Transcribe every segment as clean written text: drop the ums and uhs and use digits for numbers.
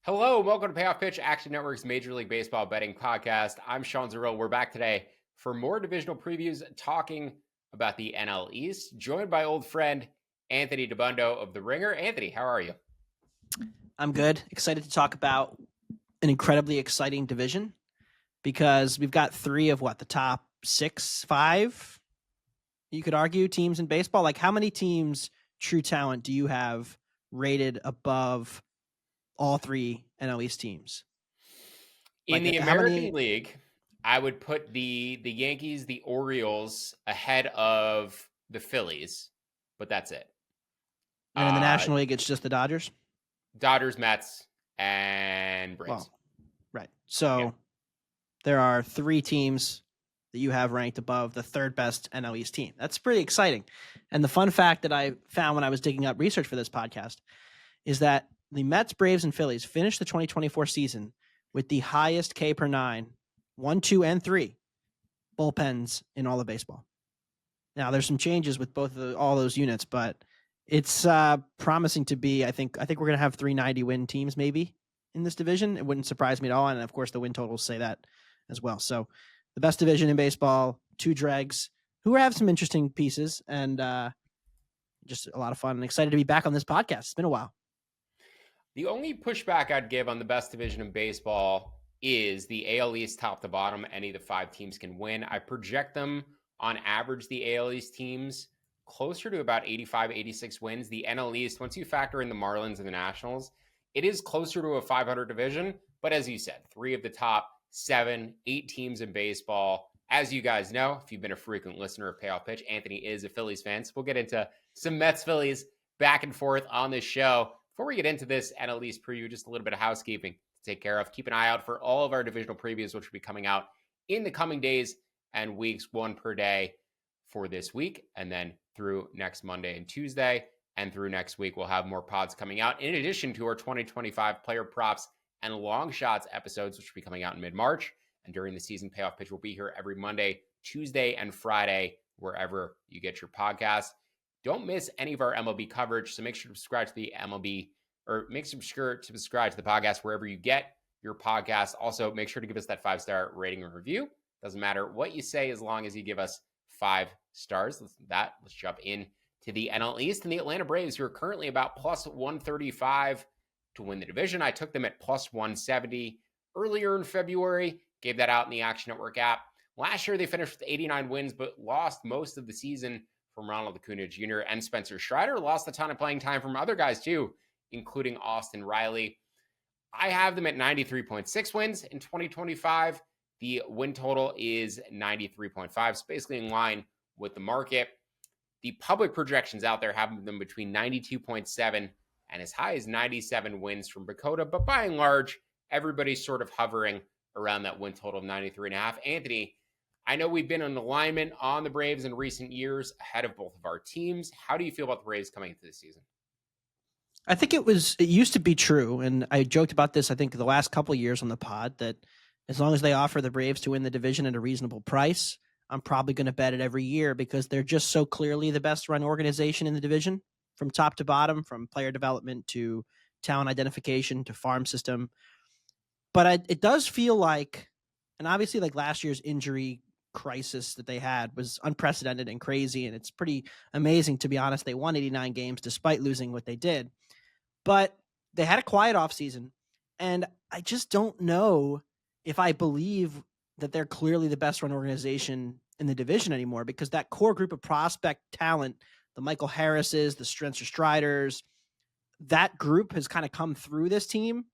Hello, welcome to Payoff Pitch, Action Network's Major League Baseball betting podcast. I'm Sean Zarrill. We're back today for more divisional previews, talking about the NL East, joined by old friend Anthony DeBundo of The Ringer. Anthony, how are you? I'm good. Excited to talk about an incredibly exciting division because we've got three of the top 5, you could argue, teams in baseball. Like, how many teams, true talent, do you have rated above all three NL East teams? In the American League, I would put the Yankees, the Orioles ahead of the Phillies, but that's it. And then in the National League, it's just the Dodgers? Dodgers, Mets, and Braves. Well, right. So there are three teams that you have ranked above the third best NL East team. That's pretty exciting. And the fun fact that I found when I was digging up research for this podcast is that the Mets, Braves, and Phillies finished the 2024 season with the highest K per 9, 1, 2, and 3 bullpens in all of baseball. Now, there's some changes with all those units, but it's promising to be. I think we're going to have 390 win teams maybe in this division. It wouldn't surprise me at all, and of course the win totals say that as well. So the best division in baseball, two dregs who have some interesting pieces, and just a lot of fun. And excited to be back on this podcast. It's been a while. The only pushback I'd give on the best division in baseball is the AL East top to bottom. Any of the 5 teams can win. I project them on average, the AL East teams, closer to about 85, 86 wins. The NL East, once you factor in the Marlins and the Nationals, it is closer to a 500 division. But as you said, 3 of the top 7, 8 teams in baseball. As you guys know, if you've been a frequent listener of Payoff Pitch, Anthony is a Phillies fan. So we'll get into some Mets Phillies back and forth on this show. Before we get into this NL East preview, just a little bit of housekeeping to take care of. Keep an eye out for all of our divisional previews, which will be coming out in the coming days and weeks, 1 per day for this week. And then through next Monday and Tuesday, and through next week, we'll have more pods coming out, in addition to our 2025 player props and long shots episodes, which will be coming out in mid-March. And during the season, Payoff Pitch will be here every Monday, Tuesday, and Friday, wherever you get your podcasts. Don't miss any of our MLB coverage, so make sure to subscribe to the MLB, or make sure to subscribe to the podcast wherever you get your podcast. Also, make sure to give us that 5-star rating and review. Doesn't matter what you say as long as you give us 5 stars. Let's jump in to the NL East and the Atlanta Braves, who are currently about plus 135 to win the division. I took them at plus 170 earlier in February, gave that out in the Action Network app. Last year, they finished with 89 wins, but lost most of the season from Ronald Acuna Jr. and Spencer Strider. Lost a ton of playing time from other guys too, including Austin Riley. I have them at 93.6 wins in 2025. The win total is 93.5, so basically in line with the market. The public projections out there have them between 92.7 and as high as 97 wins from Bakota, but by and large, everybody's sort of hovering around that win total of 93.5. Anthony, I know we've been in alignment on the Braves in recent years ahead of both of our teams. How do you feel about the Braves coming into this season? I think it used to be true, and I joked about this, I think, the last couple of years on the pod, that as long as they offer the Braves to win the division at a reasonable price, I'm probably going to bet it every year because they're just so clearly the best run organization in the division from top to bottom, from player development to talent identification to farm system. But it does feel like, and obviously like last year's injury crisis that they had was unprecedented and crazy, and it's pretty amazing, to be honest. They won 89 games despite losing what they did. But they had a quiet offseason, and I just don't know if I believe that they're clearly the best run organization in the division anymore, because that core group of prospect talent, the Michael Harrises, the Spencer Striders, that group has kind of come through this team.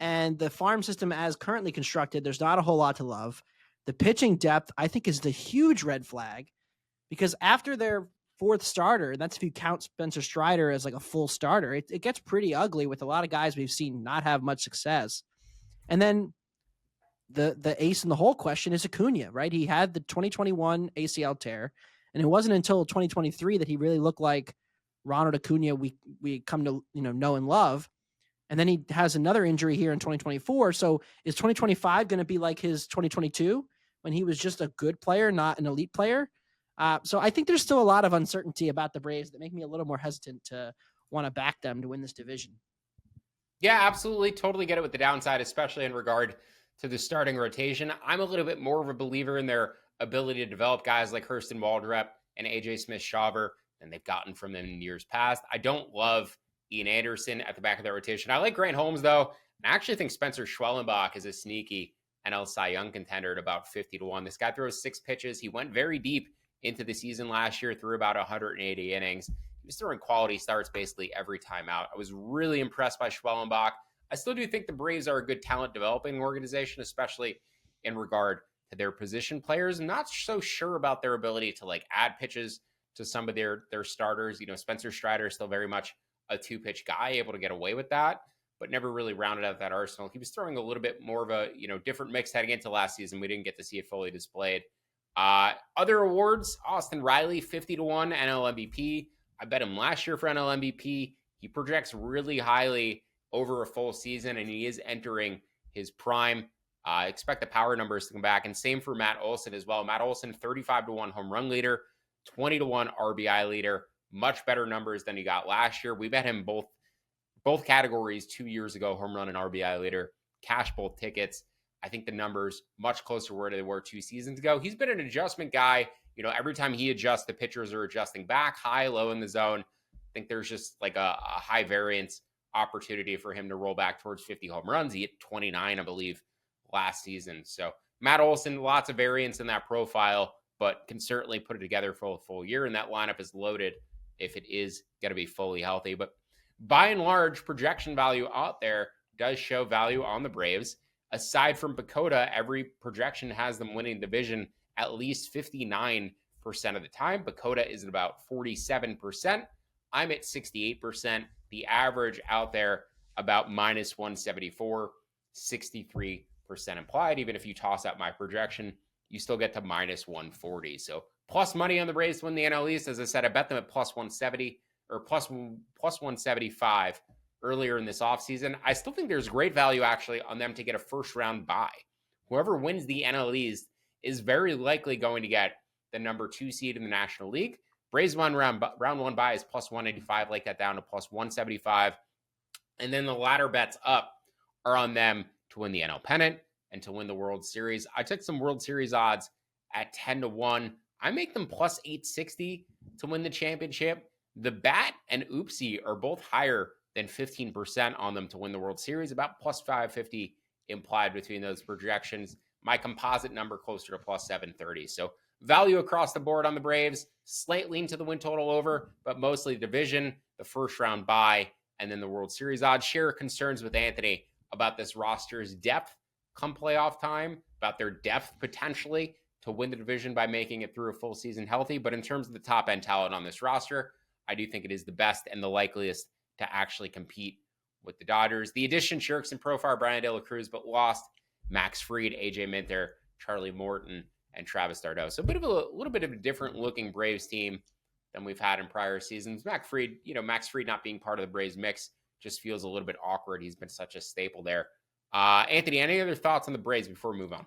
And the farm system as currently constructed, there's not a whole lot to love. The pitching depth, I think, is the huge red flag, because after their 4th starter, and that's if you count Spencer Strider as like a full starter, it gets pretty ugly with a lot of guys we've seen not have much success. And then the ace in the hole question is Acuna, right? He had the 2021 ACL tear, and it wasn't until 2023 that he really looked like Ronald Acuna we come to know and love. And then he has another injury here in 2024. So is 2025 going to be like his 2022 when he was just a good player, not an elite player? So I think there's still a lot of uncertainty about the Braves that make me a little more hesitant to want to back them to win this division. Yeah, absolutely. Totally get it with the downside, especially in regard to the starting rotation. I'm a little bit more of a believer in their ability to develop guys like Hurston Waldrep and AJ Smith-Shawver than they've gotten from them in years past. I don't love Ian Anderson at the back of their rotation. I like Grant Holmes, though. And I actually think Spencer Schwellenbach is a sneaky NL Cy Young contender at about 50-1. This guy throws 6 pitches. He went very deep into the season last year, threw about 180 innings. He was throwing quality starts basically every time out. I was really impressed by Schwellenbach. I still do think the Braves are a good talent developing organization, especially in regard to their position players. I'm not so sure about their ability to like add pitches to some of their starters. You know, Spencer Strider is still very much a 2-pitch guy, able to get away with that, but never really rounded out that arsenal. He was throwing a little bit more of a, different mix heading into last season. We didn't get to see it fully displayed. Other awards, Austin Riley, 50-1 NL MVP. I bet him last year for NL MVP. He projects really highly over a full season, and he is entering his prime. Expect the power numbers to come back, and same for Matt Olson as well. Matt Olson, 35-1 home run leader, 20-1 RBI leader. Much better numbers than he got last year. We bet him both categories 2 years ago, home run and RBI leader. Cash both tickets. I think the numbers much closer to where they were 2 seasons ago. He's been an adjustment guy. Every time he adjusts, the pitchers are adjusting back, high, low in the zone. I think there's just like a high variance opportunity for him to roll back towards 50 home runs. He hit 29, I believe, last season. So Matt Olson, lots of variance in that profile, but can certainly put it together for a full year. And that lineup is loaded if it is going to be fully healthy. But by and large, projection value out there does show value on the Braves. Aside from Pacoda, every projection has them winning the division at least 59% of the time. Pacoda is at about 47%. I'm at 68%. The average out there about minus 174, 63% implied. Even if you toss out my projection, you still get to minus 140. So plus money on the Braves to win the NL East. As I said, I bet them at plus 170 or plus 175 earlier in this offseason. I still think there's great value actually on them to get a first round bye. Whoever wins the NL East is very likely going to get the number 2 seed in the National League. Braves round one bye is plus 185, like that down to plus 175. And then the latter bets up are on them to win the NL pennant and to win the World Series. I took some World Series odds at 10-1. I make them plus 860 to win the championship. The Bat and Oopsie are both higher than 15% on them to win the World Series, about plus 550 implied between those projections. My composite number closer to plus 730. So value across the board on the Braves, slight lean to the win total over, but mostly division, the first round bye, and then the World Series odds. Share concerns with Anthony about this roster's depth come playoff time, about their depth potentially to win the division by making it through a full season healthy. But in terms of the top end talent on this roster, I do think it is the best and the likeliest to actually compete with the Dodgers. The addition shirks in profile Brian De La Cruz, but lost Max Fried, AJ Minter, Charlie Morton, and Travis d'Arnaud. So a little bit of a different looking Braves team than we've had in prior seasons. Max Fried not being part of the Braves mix just feels a little bit awkward. He's been such a staple there. Anthony, any other thoughts on the Braves before we move on?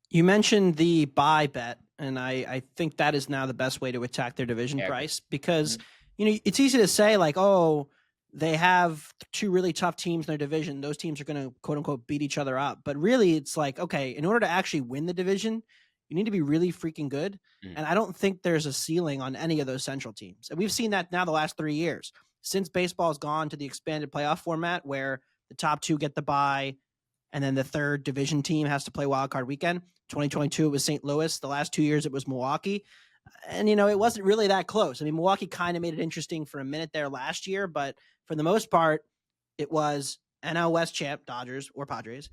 You mentioned the buy bet, and I think that is now the best way to attack their division price because, it's easy to say like, oh, they have 2 really tough teams in their division. Those teams are going to quote unquote beat each other up. But really it's like, okay, in order to actually win the division, you need to be really freaking good. And I don't think there's a ceiling on any of those central teams. And we've seen that now the last 3 years since baseball has gone to the expanded playoff format where the top 2 get the bye and then the third division team has to play wild card weekend. 2022, it was St. Louis. The last 2 years, it was Milwaukee. And, it wasn't really that close. I mean, Milwaukee kind of made it interesting for a minute there last year, but for the most part, it was NL West champ, Dodgers or Padres,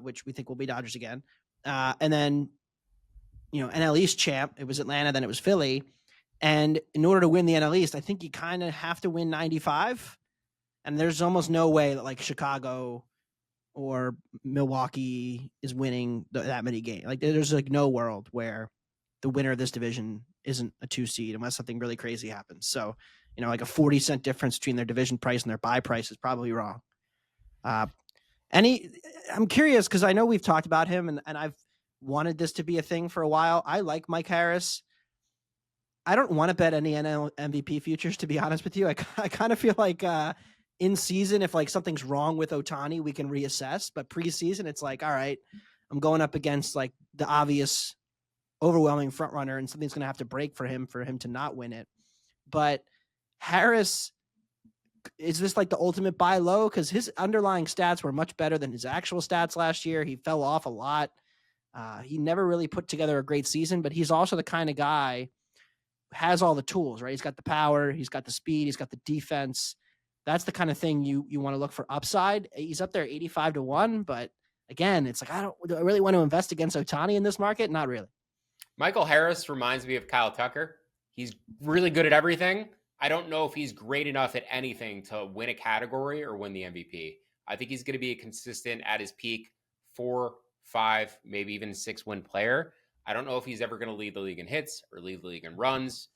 which we think will be Dodgers again. And then, NL East champ, it was Atlanta, then it was Philly. And in order to win the NL East, I think you kind of have to win 95. And there's almost no way that like Chicago or Milwaukee is winning that many games. Like there's like no world where the winner of this division isn't a 2 seed unless something really crazy happens. So, like a 40-cent difference between their division price and their buy price is probably wrong. I'm curious because I know we've talked about him and I've wanted this to be a thing for a while. I like Mike Harris. I don't want to bet any NL MVP futures, to be honest with you. I kind of feel like in season, if like something's wrong with Ohtani, we can reassess. But preseason, it's like, all right, I'm going up against like the obvious overwhelming front runner, and something's going to have to break for him to not win it. But Harris, is this like the ultimate buy low? Because his underlying stats were much better than his actual stats last year. He fell off a lot. He never really put together a great season, but he's also the kind of guy who has all the tools, right? He's got the power, he's got the speed, he's got the defense. That's the kind of thing you want to look for upside. He's up there 85-1, but again, it's like, do I really want to invest against Ohtani in this market? Not really. Michael Harris reminds me of Kyle Tucker. He's really good at everything. I don't know if he's great enough at anything to win a category or win the MVP. I think he's going to be a consistent at his peak 4, 5, maybe even 6-win player. I don't know if he's ever going to lead the league in hits or lead the league in runs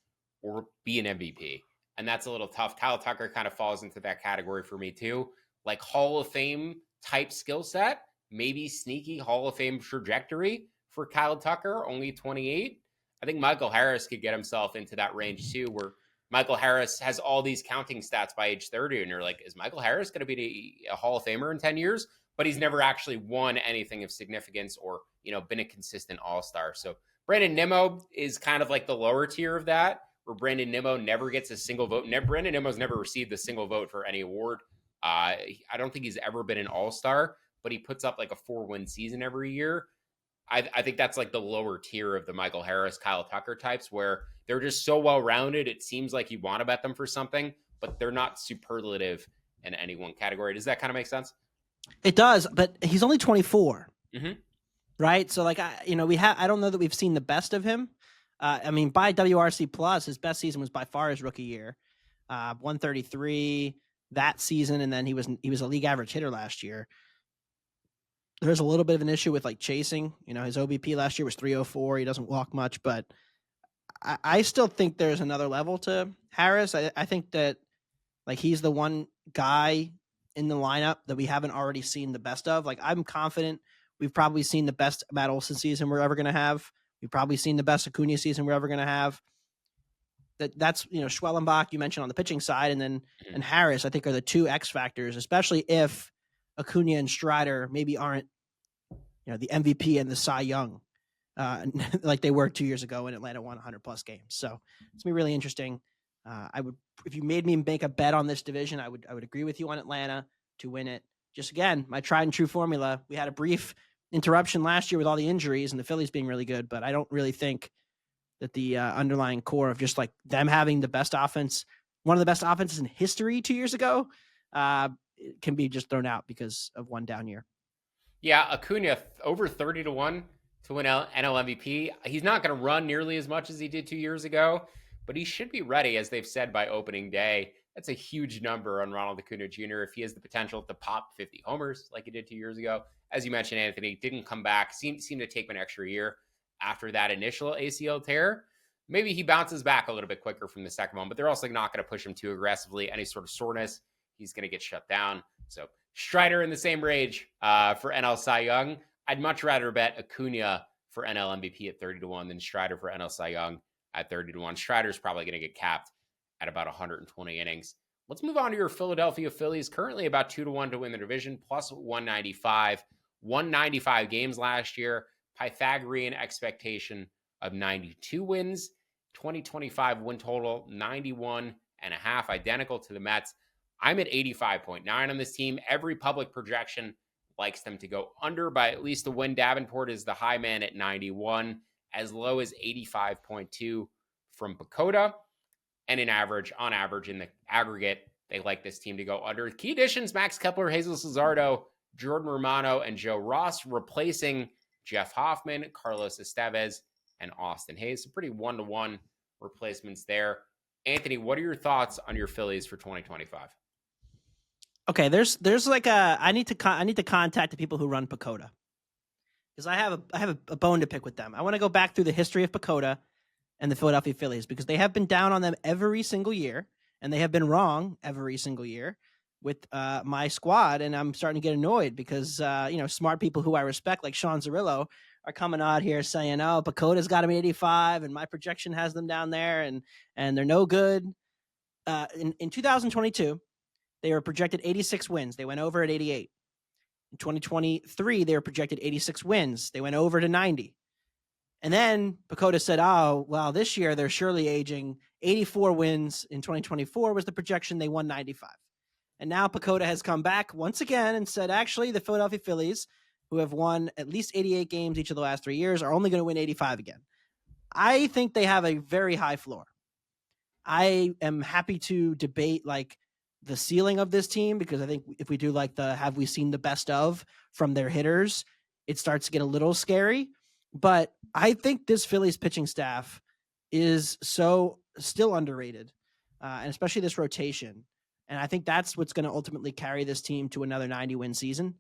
or be an MVP. And that's a little tough. Kyle Tucker kind of falls into that category for me too. Like Hall of Fame type skill set, maybe sneaky Hall of Fame trajectory for Kyle Tucker, only 28. I think Michael Harris could get himself into that range too, where Michael Harris has all these counting stats by age 30. And you're like, is Michael Harris going to be a Hall of Famer in 10 years? But he's never actually won anything of significance or, been a consistent all-star. So Brandon Nimmo is kind of like the lower tier of that, where Brandon Nimmo never gets a single vote. Brandon Nimmo's never received a single vote for any award. I don't think he's ever been an all-star, but he puts up like a 4-win season every year. I think that's like the lower tier of the Michael Harris, Kyle Tucker types, where they're just so well-rounded. It seems like you want to bet them for something, but they're not superlative in any one category. Does that kind of make sense? It does, but he's only 24, right? So like, I don't know that we've seen the best of him. I mean, by WRC plus, his best season was by far his rookie year, 133 that season, and then he was a league average hitter last year. There's a little bit of an issue with like chasing. His OBP last year was 304. He doesn't walk much, but I still think there's another level to Harris. I think that like he's the one guy in the lineup that we haven't already seen the best of. Like I'm confident we've probably seen the best Matt Olson season we're ever going to have. We've probably seen the best Acuna season we're ever going to have. That's Schwellenbach you mentioned on the pitching side, and then and Harris I think are the two X factors, especially if Acuna and Strider maybe aren't the MVP and the Cy Young like they were 2 years ago when Atlanta won 100+ games. So it's gonna be really interesting. I would, if you made me make a bet on this division, I would agree with you on Atlanta to win it. Just again, my tried and true formula. We had a brief interruption last year with all the injuries and the Phillies being really good, but I don't really think that the underlying core of just like them having the best offense, one of the best offenses in history 2 years ago, can be just thrown out because of one down year. Yeah, Acuna over 30-1 to win NL MVP. He's not going to run nearly as much as he did 2 years ago, but he should be ready, as they've said, by opening day. That's a huge number on Ronald Acuna Jr. if he has the potential to pop 50 homers like he did 2 years ago. As you mentioned, Anthony didn't come back, seemed to take an extra year after that initial ACL tear. Maybe he bounces back a little bit quicker from the second one, but they're also not going to push him too aggressively. Any sort of soreness, he's going to get shut down. So Strider in the same range for NL Cy Young. I'd much rather bet Acuna for NL MVP at 30-1 than Strider for NL Cy Young at 30-1. Strider's probably going to get capped at about 120 innings. Let's move on to your Philadelphia Phillies, currently about 2-1 to win the division, plus 195. 195 games last year, Pythagorean expectation of 92 wins, 2025 win total 91.5, identical to the Mets. I'm at 85.9 on this team. Every public projection likes them to go under by at least a win. Davenport is the high man at 91, as low as 85.2 from Pacoda. And on average, in the aggregate, they like this team to go under. Key additions, Max Kepler, Jesus Luzardo, Jordan Romano, and Joe Ross, replacing Jeff Hoffman, Carlos Estevez, and Austin Hayes. So pretty one-to-one replacements there. Anthony, what are your thoughts on your Phillies for 2025? Okay, there's like I need to contact the people who run Pacoda, because I have a bone to pick with them. I want to go back through the history of Pacoda and the Philadelphia Phillies, because they have been down on them every single year, and they have been wrong every single year with my squad, and I'm starting to get annoyed because smart people who I respect, like Sean Zerillo, are coming out here saying, "Oh, Pacoda's got them 85, and my projection has them down there, and they're no good." In 2022, they were projected 86 wins. They went over at 88. In 2023, they were projected 86 wins. They went over to 90. And then Pacoda said, oh, well, this year they're surely aging. 84 wins in 2024 was the projection. They won 95. And now Pacoda has come back once again and said, actually, the Philadelphia Phillies, who have won at least 88 games each of the last 3 years, are only going to win 85 again. I think they have a very high floor. I am happy to debate like the ceiling of this team, because I think if we do like the have we seen the best of from their hitters, it starts to get a little scary. But I think this Phillies pitching staff is so still underrated, and especially this rotation. And I think that's what's going to ultimately carry this team to another 90-win season.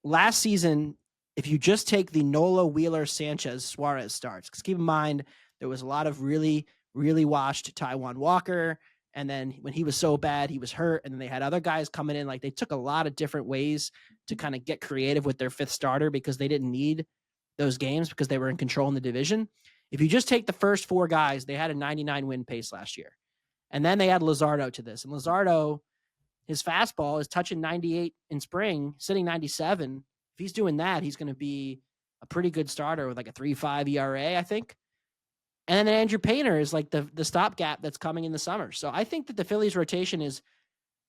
Last season, if you just take the Nola, Wheeler, Sanchez, Suarez starts, because keep in mind, there was a lot of really washed Taijuan Walker. And then when he was so bad, he was hurt. And then they had other guys coming in. Like, they took a lot of different ways to kind of get creative with their fifth starter, because they didn't need those games because they were in control in the division. If you just take the first 4 guys, they had a 99 win pace last year. And then they add Luzardo to this. And Luzardo, his fastball is touching 98 in spring, sitting 97. If he's doing that, he's going to be a pretty good starter with like a 3.5 ERA, I think. And then Andrew Painter is like the stopgap that's coming in the summer. So I think that the Phillies rotation is,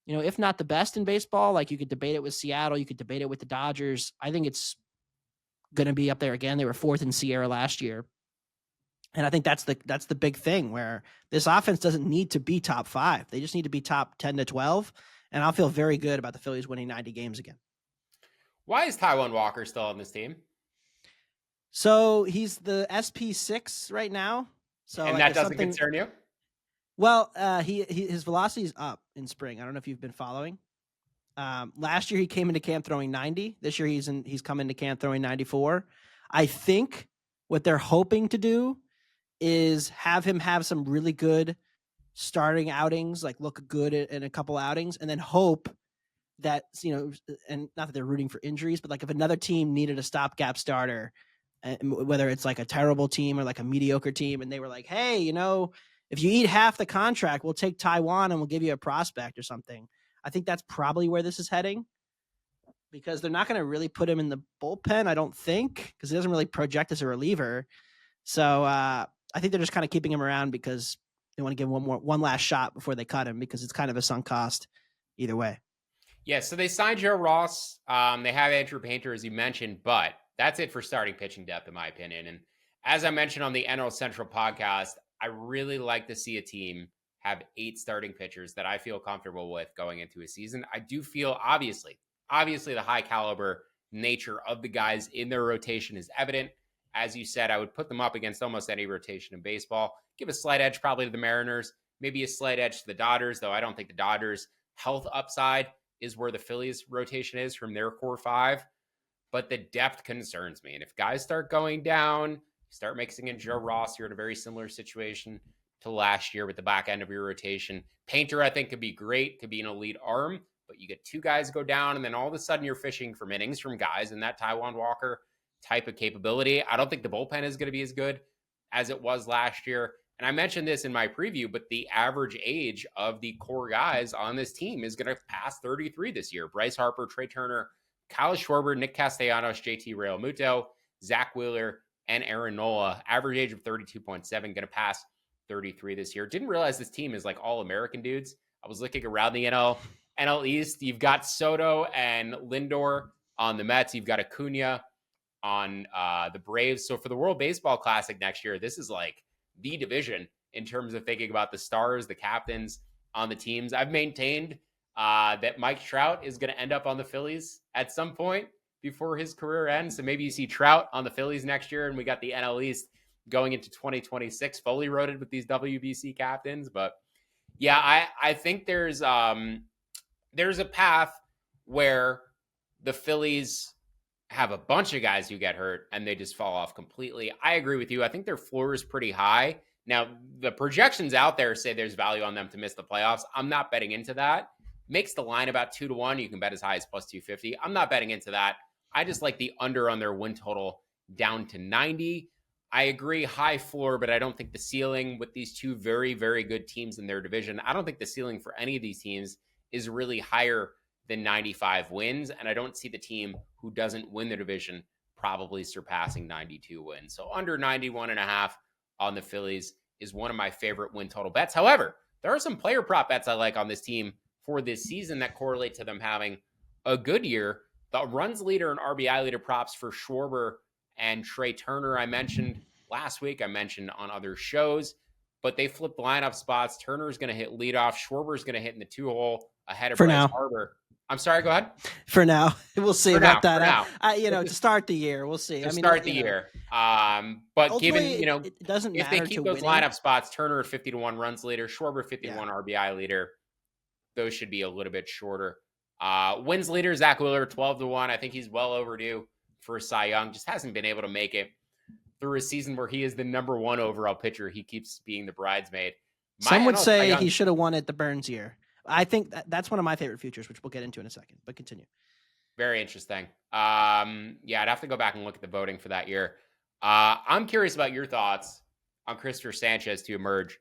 you know, if not the best in baseball, like you could debate it with Seattle, you could debate it with the Dodgers. I think it's going to be up there again. They were 4th in Sierra last year. And I think that's the big thing, where this offense doesn't need to be top 5. They just need to be top 10 to 12. And I'll feel very good about the Phillies winning 90 games again. Why is Taijuan Walker still on this team? So he's the SP6 right now. So and that doesn't concern you? Well, his velocity is up in spring. I don't know if you've been following. Last year he came into camp throwing 90. This year he's come into camp throwing 94. I think what they're hoping to do is have him have some really good starting outings, like look good in a couple outings, and then hope that, you know, and not that they're rooting for injuries, but like if another team needed a stopgap starter, whether it's like a terrible team or like a mediocre team, and they were like, hey, you know, if you eat half the contract, we'll take Taijuan and we'll give you a prospect or something. I think that's probably where this is heading, because they're not going to really put him in the bullpen, I don't think, because he doesn't really project as a reliever. So I think they're just kind of keeping him around because they want to give him one last shot before they cut him, because it's kind of a sunk cost either way. Yeah, so they signed Joe Ross. They have Andrew Painter, as you mentioned, but that's it for starting pitching depth, in my opinion. And as I mentioned on the NL Central podcast, I really like to see a team have 8 starting pitchers that I feel comfortable with going into a season. I do feel, obviously, the high caliber nature of the guys in their rotation is evident. As you said, I would put them up against almost any rotation in baseball. Give a slight edge probably to the Mariners, maybe a slight edge to the Dodgers, though I don't think the Dodgers' health upside is where the Phillies rotation is from their core 5. But the depth concerns me. And if guys start going down, start mixing in Joe Ross, you're in a very similar situation to last year with the back end of your rotation. Painter, I think, could be great, could be an elite arm, but you get 2 guys go down, and then all of a sudden you're fishing for innings from guys in that Taijuan Walker type of capability. I don't think the bullpen is going to be as good as it was last year. And I mentioned this in my preview, but the average age of the core guys on this team is going to pass 33 this year. Bryce Harper, Trey Turner, Kyle Schwarber, Nick Castellanos, JT Realmuto, Zach Wheeler, and Aaron Nola. Average age of 32.7, going to pass 33 this year. Didn't realize this team is like all American dudes. I was looking around the NL East. You've got Soto and Lindor on the Mets. You've got Acuna on the Braves. So for the World Baseball Classic next year, this is like the division in terms of thinking about the stars, the captains on the teams. I've maintained that Mike Trout is going to end up on the Phillies at some point before his career ends. So maybe you see Trout on the Phillies next year, and we got the NL East going into 2026 fully loaded with these WBC captains. But yeah, I think there's a path where the Phillies have a bunch of guys who get hurt and they just fall off completely. I agree with you. I think their floor is pretty high. Now, the projections out there say there's value on them to miss the playoffs. I'm not betting into that. Makes the line about 2-1. You can bet as high as plus 250. I'm not betting into that. I just like the under on their win total down to 90. I agree, high floor, but I don't think the ceiling with these 2 very, very good teams in their division. I don't think the ceiling for any of these teams is really higher than 95 wins. And I don't see the team who doesn't win the division probably surpassing 92 wins. So under 91.5 on the Phillies is one of my favorite win total bets. However, there are some player prop bets I like on this team for this season that correlate to them having a good year. The runs leader and RBI leader props for Schwarber and Trey Turner I mentioned last week. I mentioned on other shows, but they flipped lineup spots. Turner's going to hit leadoff. Schwarber's going to hit in the 2-hole ahead of For Bryce now. Harper. I'm sorry, go ahead. For now. We'll see For about now, that. for now. To start the year, we'll see. To start the year. But given, it doesn't if matter they keep to those winning. lineup spots, Turner at 50-1 runs leader, Schwarber 51 RBI leader, those should be a little bit shorter. Wins leader, Zach Wheeler, 12-1. I think he's well overdue for Cy Young. Just hasn't been able to make it through a season where he is the number 1 overall pitcher. He keeps being the bridesmaid. Some would say he should have won it the Burns year. I think that's one of my favorite futures, which we'll get into in a second, but continue. Very interesting. I'd have to go back and look at the voting for that year. I'm curious about your thoughts on Christopher Sanchez to emerge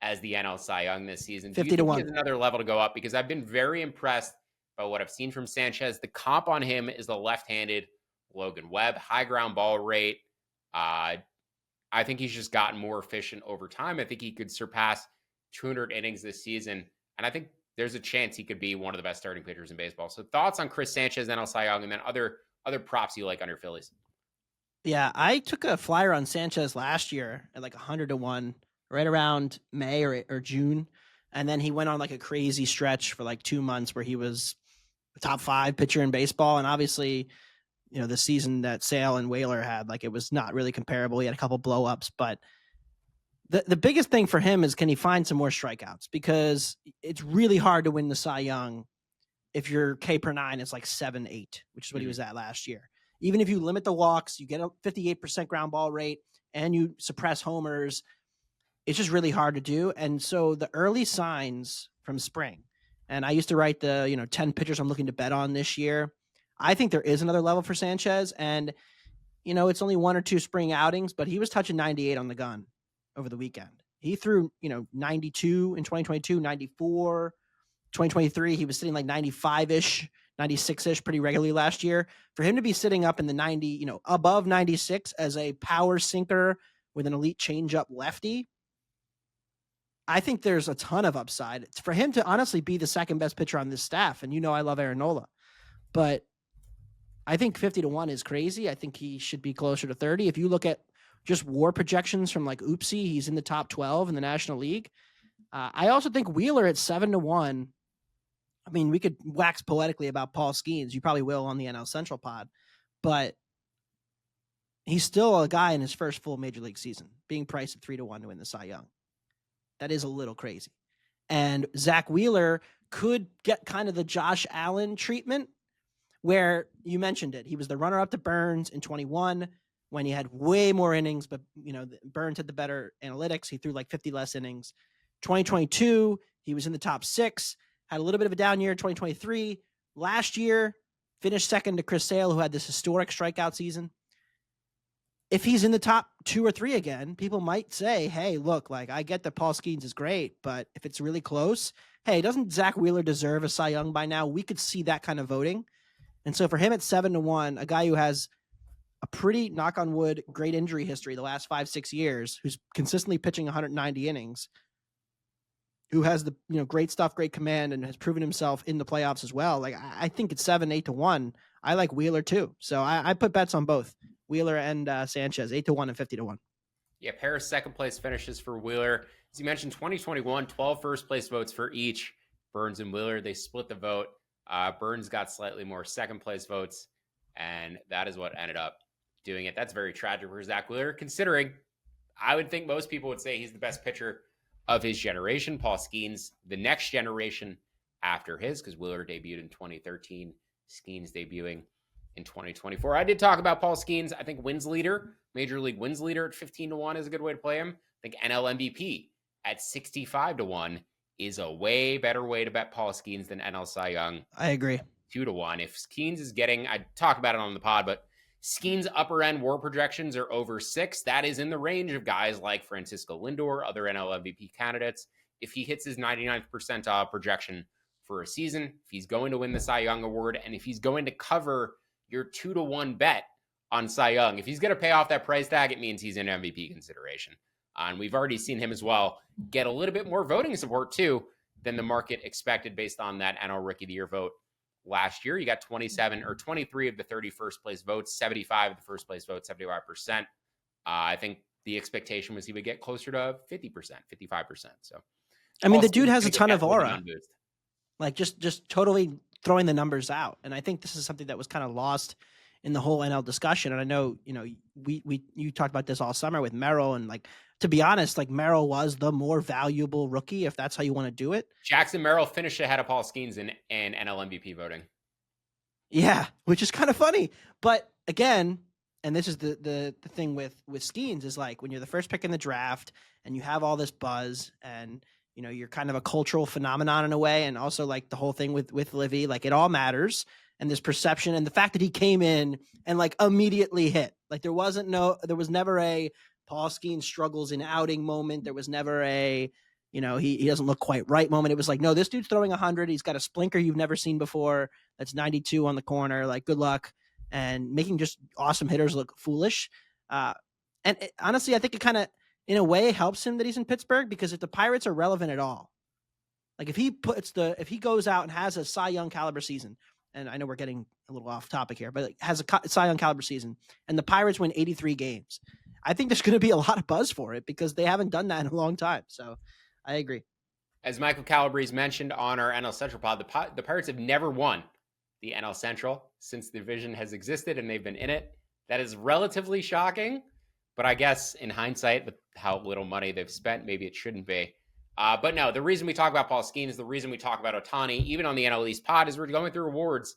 as the NL Cy Young this season. 50-1. He has another level to go up? Because I've been very impressed by what I've seen from Sanchez. The comp on him is the left-handed Logan Webb, high ground ball rate. I think he's just gotten more efficient over time. I think he could surpass 200 innings this season. And I think there's a chance he could be one of the best starting pitchers in baseball. So thoughts on Chris Sanchez, NL Cy Young, and then other props you like on your Phillies? Yeah, I took a flyer on Sanchez last year at like 100-1, right around May or June. And then he went on like a crazy stretch for like 2 months where he was a top 5 pitcher in baseball. And obviously, the season that Sale and Wheeler had, like, it was not really comparable. He had a couple blow ups, but the biggest thing for him is, can he find some more strikeouts? Because it's really hard to win the Cy Young if your K per 9 is like 7-8, which is what he was at last year. Even if you limit the walks, you get a 58% ground ball rate, and you suppress homers, it's just really hard to do. And so the early signs from spring, and I used to write the 10 pitchers I'm looking to bet on this year. I think there is another level for Sanchez, and it's only 1 or 2 spring outings, but he was touching 98 on the gun over the weekend. He threw 92 in 2022, 94, 2023. He was sitting like 95-ish, 96-ish pretty regularly last year. For him to be sitting up in the 90, above 96 as a power sinker with an elite changeup lefty, I think there's a ton of upside for him to honestly be the second best pitcher on this staff. And I love Aaron Nola, but I think 50-1 is crazy. I think he should be closer to 30. If you look at just WAR projections from like Oopsie, he's in the top 12 in the National League. I also think Wheeler at 7-1. I mean, we could wax poetically about Paul Skeens. You probably will on the NL Central pod, but he's still a guy in his first full major league season being priced at 3-1 to win the Cy Young. That is a little crazy. And Zach Wheeler could get kind of the Josh Allen treatment, where you mentioned it. He was the runner-up to Burns in 21 when he had way more innings, but Burns had the better analytics. He threw like 50 less innings. 2022, he was in the top 6, had a little bit of a down year. 2023, last year, finished second to Chris Sale, who had this historic strikeout season. If he's in the top 2 or 3 again, people might say, hey, look, like, I get that Paul Skeens is great, but if it's really close, hey, doesn't Zach Wheeler deserve a Cy Young by now? We could see that kind of voting. And so for him at 7-1, a guy who has a pretty, knock on wood, great injury history the last 5-6 years, who's consistently pitching 190 innings, who has the great stuff, great command, and has proven himself in the playoffs as well. Like, I think it's 7-8-1. I like Wheeler too. So I put bets on both Wheeler and Sanchez, 8-1 and 50-1. Yeah, pair of second place finishes for Wheeler. As you mentioned, 2021, 12 first place votes for each, Burns and Wheeler. They split the vote. Burns got slightly more second place votes, and that is what ended up doing it. That's very tragic for Zach Wheeler, considering I would think most people would say he's the best pitcher of his generation. Paul Skeens, the next generation after his, because Wheeler debuted in 2013, Skeens debuting in 2024. I did talk about Paul Skeens. I think wins leader, major league wins leader at 15-1 is a good way to play him. I think NL MVP at 65-1 is a way better way to bet Paul Skeens than NL Cy Young. I agree. 2-1. If Skeens is getting, I talked about it on the pod, but Skeens' upper end WAR projections are over 6. That is in the range of guys like Francisco Lindor, other NL MVP candidates. If he hits his 99th percentile projection for a season, if he's going to win the Cy Young Award, and if he's going to cover your 2-to-1 bet on Cy Young, if he's going to pay off that price tag, it means he's in MVP consideration. And we've already seen him as well get a little bit more voting support too than the market expected based on that NL Rookie of the Year vote last year. You got 23 of the 30 first place votes, 75 of the first place votes, 75%. I think the expectation was he would get closer to 50%, 55%. So, I mean, the dude has a ton of aura, like just totally throwing the numbers out. And I think this is something that was kind of lost in the whole NL discussion. And I know, you talked about this all summer with Merrill, and like, to be honest, like Merrill was the more valuable rookie, if that's how you want to do it. Jackson Merrill finished ahead of Paul Skeens in NL MVP voting. Yeah, which is kind of funny. But again, and this is the thing with Skeens, is like when you're the first pick in the draft and you have all this buzz, and you're kind of a cultural phenomenon in a way, and also like the whole thing with Livy, like it all matters, and this perception, and the fact that he came in and like immediately hit. Like there was never a Paul Skeens struggles in outing moment. There was never a he doesn't look quite right moment. It was like, no, this dude's throwing 100. He's got a splinker you've never seen before. That's 92 on the corner. Like, good luck. And making just awesome hitters look foolish. Honestly, I think it kind of, in a way, helps him that he's in Pittsburgh, because if the Pirates are relevant at all, like if he goes out and has a Cy Young caliber season, and I know we're getting a little off topic here, but like has a Cy Young caliber season, and the Pirates win 83 games, I think there's going to be a lot of buzz for it, because they haven't done that in a long time. So I agree. As Michael Calabrese mentioned on our NL Central pod, the Pirates have never won the NL Central since the division has existed, and they've been in it. That is relatively shocking, but I guess in hindsight, with how little money they've spent, maybe it shouldn't be. But no, the reason we talk about Paul Skeens, the reason we talk about Ohtani, even on the NL East pod, is we're going through awards.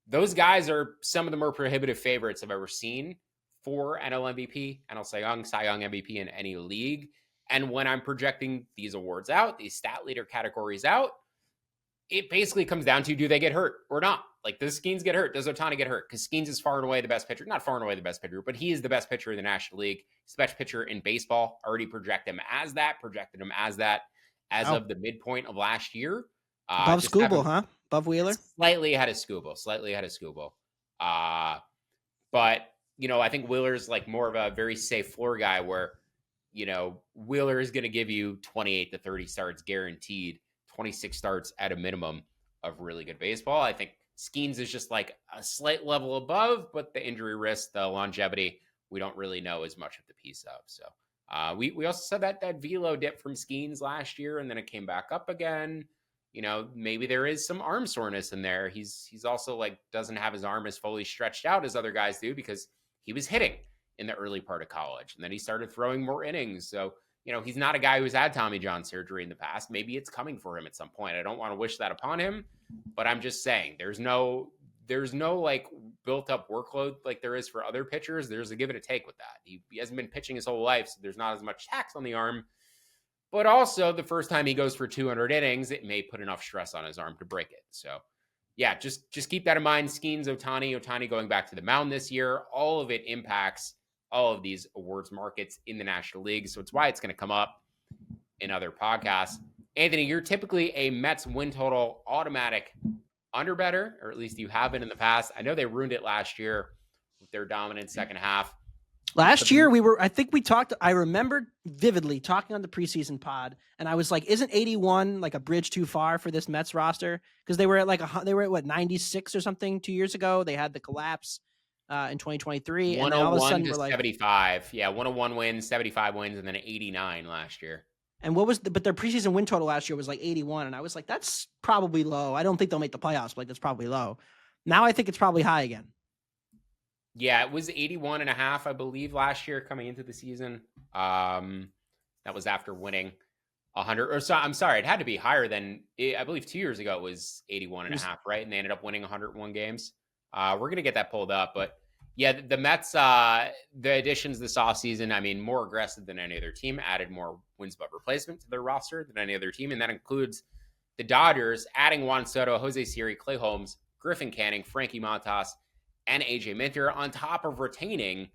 Those guys are some of the more prohibitive favorites I've ever seen for NL MVP, NL Cy Young MVP in any league. And when I'm projecting these awards out, these stat leader categories out, it basically comes down to, do they get hurt or not? Like, does Skeens get hurt? Does Ohtani get hurt? Because Skeens is far and away the best pitcher. Not far and away the best pitcher, but he is the best pitcher in the National League. He's the best pitcher in baseball. Already projected him as that as of the midpoint of last year. Above Skubal, huh? Above Wheeler? Slightly ahead of Skubal. But, I think Wheeler's like more of a very safe floor guy, where, Wheeler is going to give you 28 to 30 starts guaranteed, 26 starts at a minimum of really good baseball. I think Skeens is just like a slight level above, but the injury risk, the longevity, we don't really know as much of the piece of. So we also saw that velo dip from Skeens last year, and then it came back up again. Maybe there is some arm soreness in there. He's also like doesn't have his arm as fully stretched out as other guys do, because he was hitting in the early part of college, and then he started throwing more innings. So, he's not a guy who's had Tommy John surgery in the past. Maybe it's coming for him at some point. I don't want to wish that upon him, but I'm just saying there's no like built up workload like there is for other pitchers. There's a give and a take with that. He hasn't been pitching his whole life, so there's not as much tax on the arm. But also, the first time he goes for 200 innings, it may put enough stress on his arm to break it. So, yeah, just keep that in mind. Skeens, Ohtani going back to the mound this year, all of it impacts all of these awards markets in the National League. So it's why it's going to come up in other podcasts. Anthony, you're typically a Mets win total automatic under better, or at least you have been in the past. I know they ruined it last year with their dominant second half. Last year, I remember vividly talking on the preseason pod, and I was like, isn't 81 like a bridge too far for this Mets roster? Because they were at 96 or something 2 years ago. They had the collapse in 2023. 101 and then all of a sudden to we're like 75. Yeah, 101 wins, 75 wins, and then 89 last year. And but their preseason win total last year was like 81. And I was like, that's probably low. I don't think they'll make the playoffs, but like that's probably low. Now I think it's probably high again. Yeah, it was 81 and a half, I believe, last year coming into the season. That was after winning 100. Or so, I'm sorry, it had to be higher than, I believe 2 years ago it was 81 and a half, right? And they ended up winning 101 games. We're going to get that pulled up. But yeah, the Mets, the additions this offseason, I mean, more aggressive than any other team, added more wins above replacement to their roster than any other team. And that includes the Dodgers adding Juan Soto, Jose Siri, Clay Holmes, Griffin Canning, Frankie Montas, and AJ Minter, on top of retaining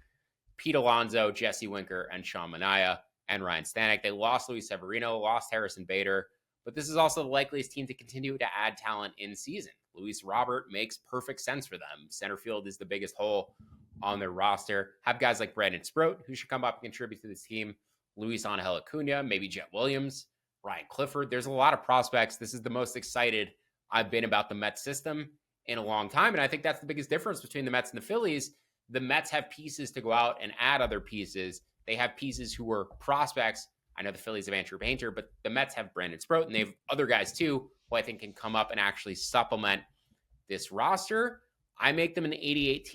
Pete Alonso, Jesse Winker, and Sean Manaea, and Ryan Stanek. They lost Luis Severino, lost Harrison Bader, but this is also the likeliest team to continue to add talent in season. Luis Robert makes perfect sense for them. Center field is the biggest hole on their roster. Have guys like Brandon Sproat, who should come up and contribute to this team. Luis Angel Acuna, maybe Jet Williams, Ryan Clifford. There's a lot of prospects. This is the most excited I've been about the Mets system in a long time. And I think that's the biggest difference between the Mets and the Phillies. The Mets have pieces to go out and add other pieces. They have pieces who are prospects. I know the Phillies have Andrew Painter, but the Mets have Brandon Sproat, and they have other guys too who I think can come up and actually supplement this roster. I make them an 88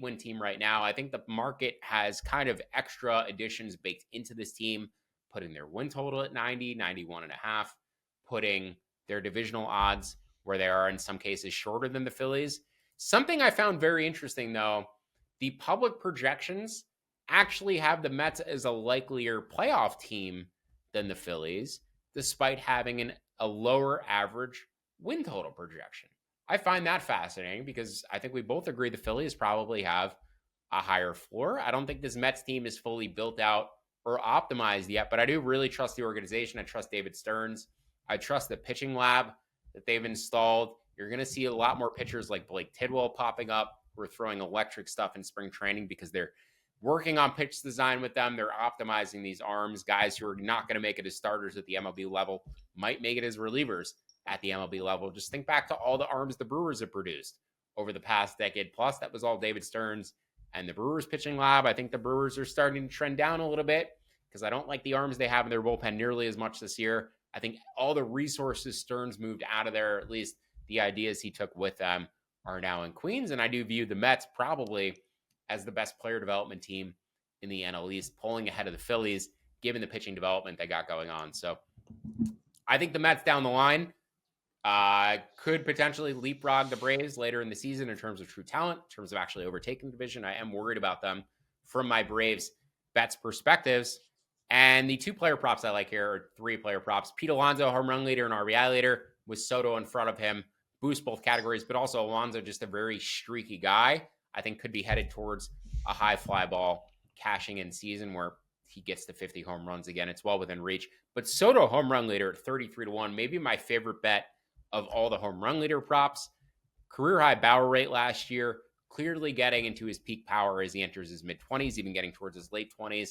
win team right now. I think the market has kind of extra additions baked into this team, putting their win total at 90, 91 and a half, putting their divisional odds where they are in some cases shorter than the Phillies. Something I found very interesting though, the public projections actually have the Mets as a likelier playoff team than the Phillies, despite having a lower average win total projection. I find that fascinating because I think we both agree the Phillies probably have a higher floor. I don't think this Mets team is fully built out or optimized yet, but I do really trust the organization. I trust David Stearns. I trust the pitching lab that they've installed. You're going to see a lot more pitchers like Blake Tidwell popping up. We're throwing electric stuff in spring training because they're working on pitch design with them. They're optimizing these arms. Guys who are not going to make it as starters at the MLB level might make it as relievers at the MLB level. Just think back to all the arms the Brewers have produced over the past decade plus. That was all David Stearns and the Brewers pitching lab. I think the Brewers are starting to trend down a little bit because I don't like the arms they have in their bullpen nearly as much this year. I think all the resources Stearns moved out of there, at least the ideas he took with them, are now in Queens. And I do view the Mets probably as the best player development team in the NL East, pulling ahead of the Phillies, given the pitching development they got going on. So I think the Mets down the line could potentially leapfrog the Braves later in the season in terms of true talent, in terms of actually overtaking the division. I am worried about them from my Braves bets perspectives. And the 2-player props I like here are 3-player props. Pete Alonso, home run leader and RBI leader, with Soto in front of him. Boost both categories, but also Alonso, just a very streaky guy. I think could be headed towards a high fly ball cashing in season where he gets to 50 home runs again. It's well within reach. But Soto, home run leader at 33-1, maybe my favorite bet of all the home run leader props. Career high barrel rate last year, clearly getting into his peak power as he enters his mid-20s, even getting towards his late 20s.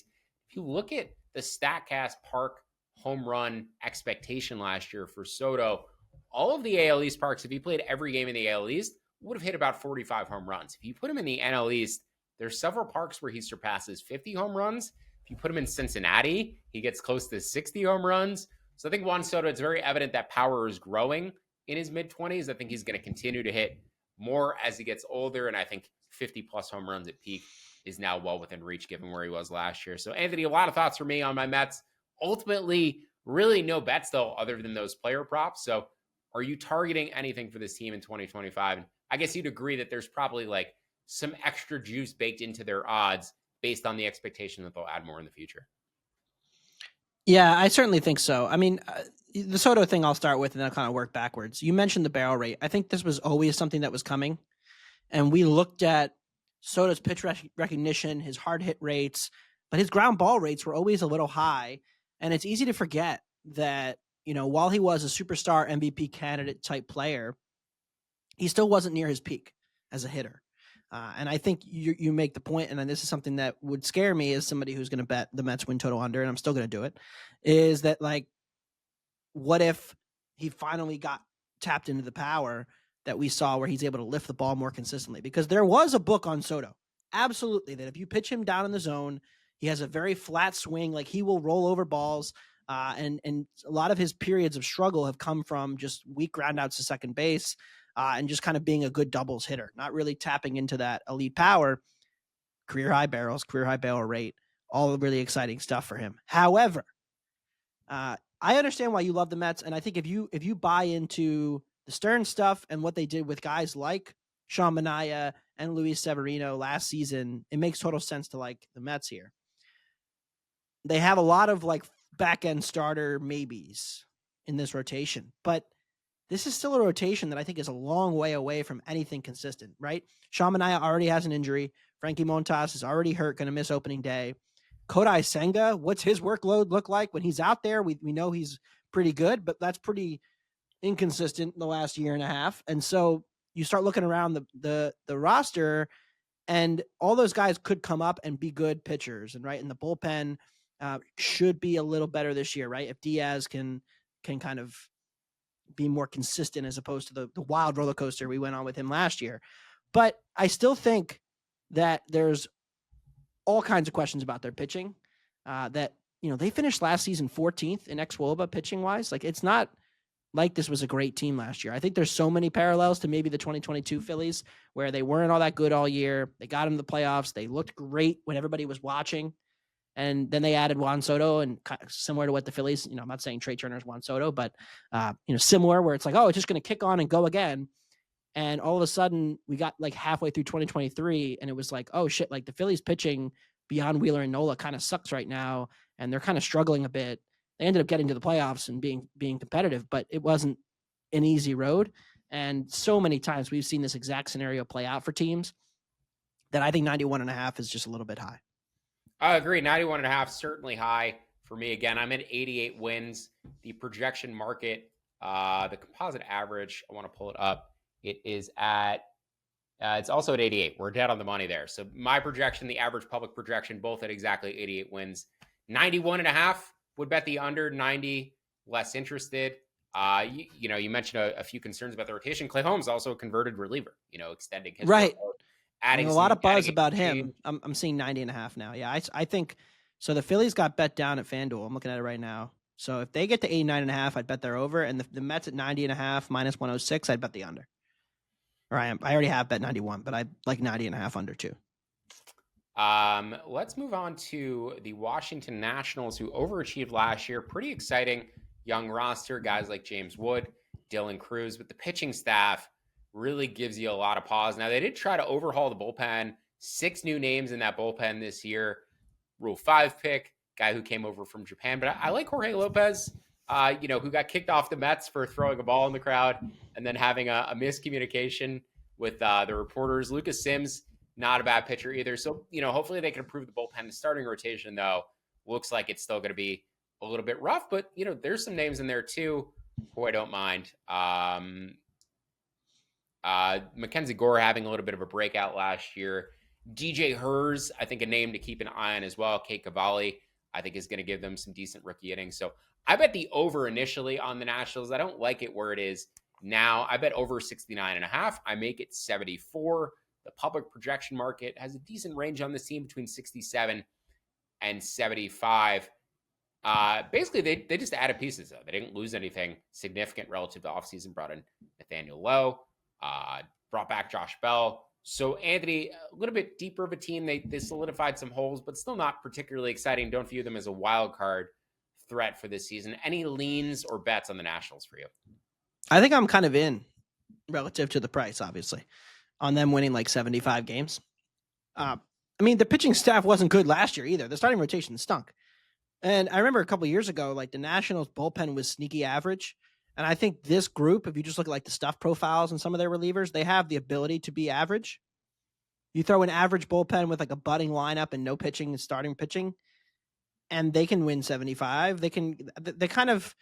If you look at the StatCast Park home run expectation last year for Soto, all of the AL East parks, if he played every game in the AL East, would have hit about 45 home runs. If you put him in the NL East, there's several parks where he surpasses 50 home runs. If you put him in Cincinnati, he gets close to 60 home runs. So I think Juan Soto, it's very evident that power is growing in his mid-20s. I think he's going to continue to hit more as he gets older, and I think 50-plus home runs at peak is now well within reach given where he was last year. So, Anthony, a lot of thoughts for me on my Mets. Ultimately, really no bets, though, other than those player props. So, are you targeting anything for this team in 2025? And I guess you'd agree that there's probably like some extra juice baked into their odds based on the expectation that they'll add more in the future. Yeah, I certainly think so. I mean, the Soto thing I'll start with and then I'll kind of work backwards. You mentioned the barrel rate. I think this was always something that was coming. And we looked at Soto's pitch recognition, his hard hit rates, but his ground ball rates were always a little high. And it's easy to forget that, you know, while he was a superstar MVP candidate type player, he still wasn't near his peak as a hitter. And I think you make the point, and then this is something that would scare me as somebody who's going to bet the Mets win total under, and I'm still going to do it, is that, like, what if he finally got tapped into the power that we saw where he's able to lift the ball more consistently? Because there was a book on Soto, absolutely, that if you pitch him down in the zone, he has a very flat swing, like he will roll over balls, and a lot of his periods of struggle have come from just weak groundouts to second base, and just kind of being a good doubles hitter, not really tapping into that elite power. Career high barrels, career high barrel rate, all really exciting stuff for him. However, I understand why you love the Mets, and I think if you buy into the Stern stuff and what they did with guys like Sean Manaea and Luis Severino last season, it makes total sense to like the Mets here. They have a lot of like back end starter maybes in this rotation, but this is still a rotation that I think is a long way away from anything consistent, right? Sean Manaea already has an injury. Frankie Montas is already hurt, going to miss opening day. Kodai Senga, what's his workload look like when he's out there? We know he's pretty good, but that's pretty inconsistent in the last year and a half. And so you start looking around the roster, and all those guys could come up and be good pitchers. And right, in the bullpen should be a little better this year, right? If Diaz can kind of be more consistent as opposed to the wild roller coaster we went on with him last year. But I still think that there's all kinds of questions about their pitching. That they finished last season 14th in xWOBA pitching wise. Like, it's not like this was a great team last year. I think there's so many parallels to maybe the 2022 Phillies, where they weren't all that good all year. They got into the playoffs. They looked great when everybody was watching. And then they added Juan Soto, and kind of similar to what the Phillies, I'm not saying Trey Turner's Juan Soto, but similar, where it's like, oh, it's just going to kick on and go again. And all of a sudden we got like halfway through 2023 and it was like, oh shit, like the Phillies pitching beyond Wheeler and Nola kind of sucks right now. And they're kind of struggling a bit. They ended up getting to the playoffs and being competitive, but it wasn't an easy road. And so many times we've seen this exact scenario play out for teams that I think 91.5 is just a little bit high. I agree. 91.5, certainly high for me. Again, I'm at 88 wins. The projection market, the composite average, I want to pull it up. It is at, it's also at 88. We're dead on the money there. So my projection, the average public projection, both at exactly 88 wins. 91.5 would bet the under. 90 less interested. You mentioned a few concerns about the rotation. Clay Holmes also a converted reliever, extending his right. workload, adding a lot of buzz about him. I'm seeing 90.5 now. Yeah, I think so. The Phillies got bet down at FanDuel. I'm looking at it right now. So if they get to 89.5, I'd bet they're over. And the Mets at 90.5 minus 106, I'd bet the under. Or I already have bet 91, but I like 90.5 under too. Let's move on to the Washington Nationals, who overachieved last year. Pretty exciting young roster, guys like James Wood, Dylan Cruz, but the pitching staff really gives you a lot of pause. Now, they did try to overhaul the bullpen. 6 new names in that bullpen this year. Rule 5 pick, guy who came over from Japan. But I like Jorge Lopez, who got kicked off the Mets for throwing a ball in the crowd and then having a miscommunication with the reporters. Lucas Sims, not a bad pitcher either. So, hopefully they can improve the bullpen. The starting rotation, though, looks like it's still going to be a little bit rough. But, there's some names in there, too, who I don't mind. Mackenzie Gore having a little bit of a breakout last year. DJ Hers, I think a name to keep an eye on as well. Kate Cavalli, I think is going to give them some decent rookie innings. So I bet the over initially on the Nationals. I don't like it where it is now. I bet over 69.5. I make it 74. The public projection market has a decent range on this team between 67 and 75. Basically, they just added pieces, though. They didn't lose anything significant relative to offseason. Brought in Nathaniel Lowe, brought back Josh Bell. So, Anthony, a little bit deeper of a team. They solidified some holes, but still not particularly exciting. Don't view them as a wild card threat for this season. Any leans or bets on the Nationals for you? I think I'm kind of in relative to the price, obviously, on them winning like 75 games. The pitching staff wasn't good last year either. The starting rotation stunk. And I remember a couple of years ago, like the Nationals bullpen was sneaky average. And I think this group, if you just look at like the stuff profiles and some of their relievers, they have the ability to be average. You throw an average bullpen with like a budding lineup and no pitching and starting pitching, and they can win 75. They're kind of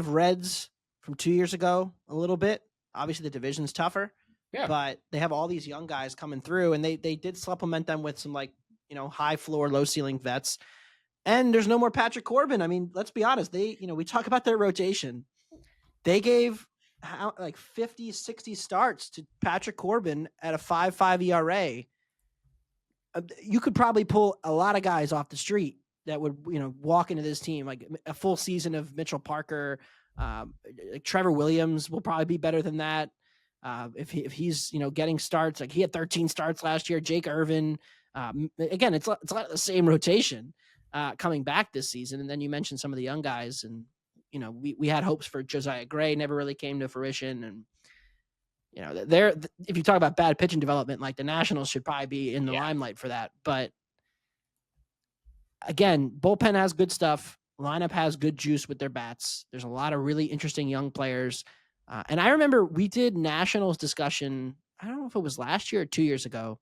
Reds from 2 years ago a little bit. Obviously the division's tougher, but they have all these young guys coming through, and they did supplement them with some high floor, low ceiling vets. And there's no more Patrick Corbin. I mean, let's be honest. We talk about their rotation. They gave like 50, 60 starts to Patrick Corbin at a 5.5 ERA. You could probably pull a lot of guys off the street that would, walk into this team, like a full season of Mitchell Parker. Like Trevor Williams will probably be better than that. If he's, getting starts, like he had 13 starts last year. Jake Irvin. Again, it's a lot of the same rotation coming back this season. And then you mentioned some of the young guys, and we had hopes for Josiah Gray, never really came to fruition. And, if you talk about bad pitching development, like the Nationals should probably be in the limelight for that. But again, bullpen has good stuff. Lineup has good juice with their bats. There's a lot of really interesting young players. And I remember we did Nationals discussion. I don't know if it was last year or 2 years ago.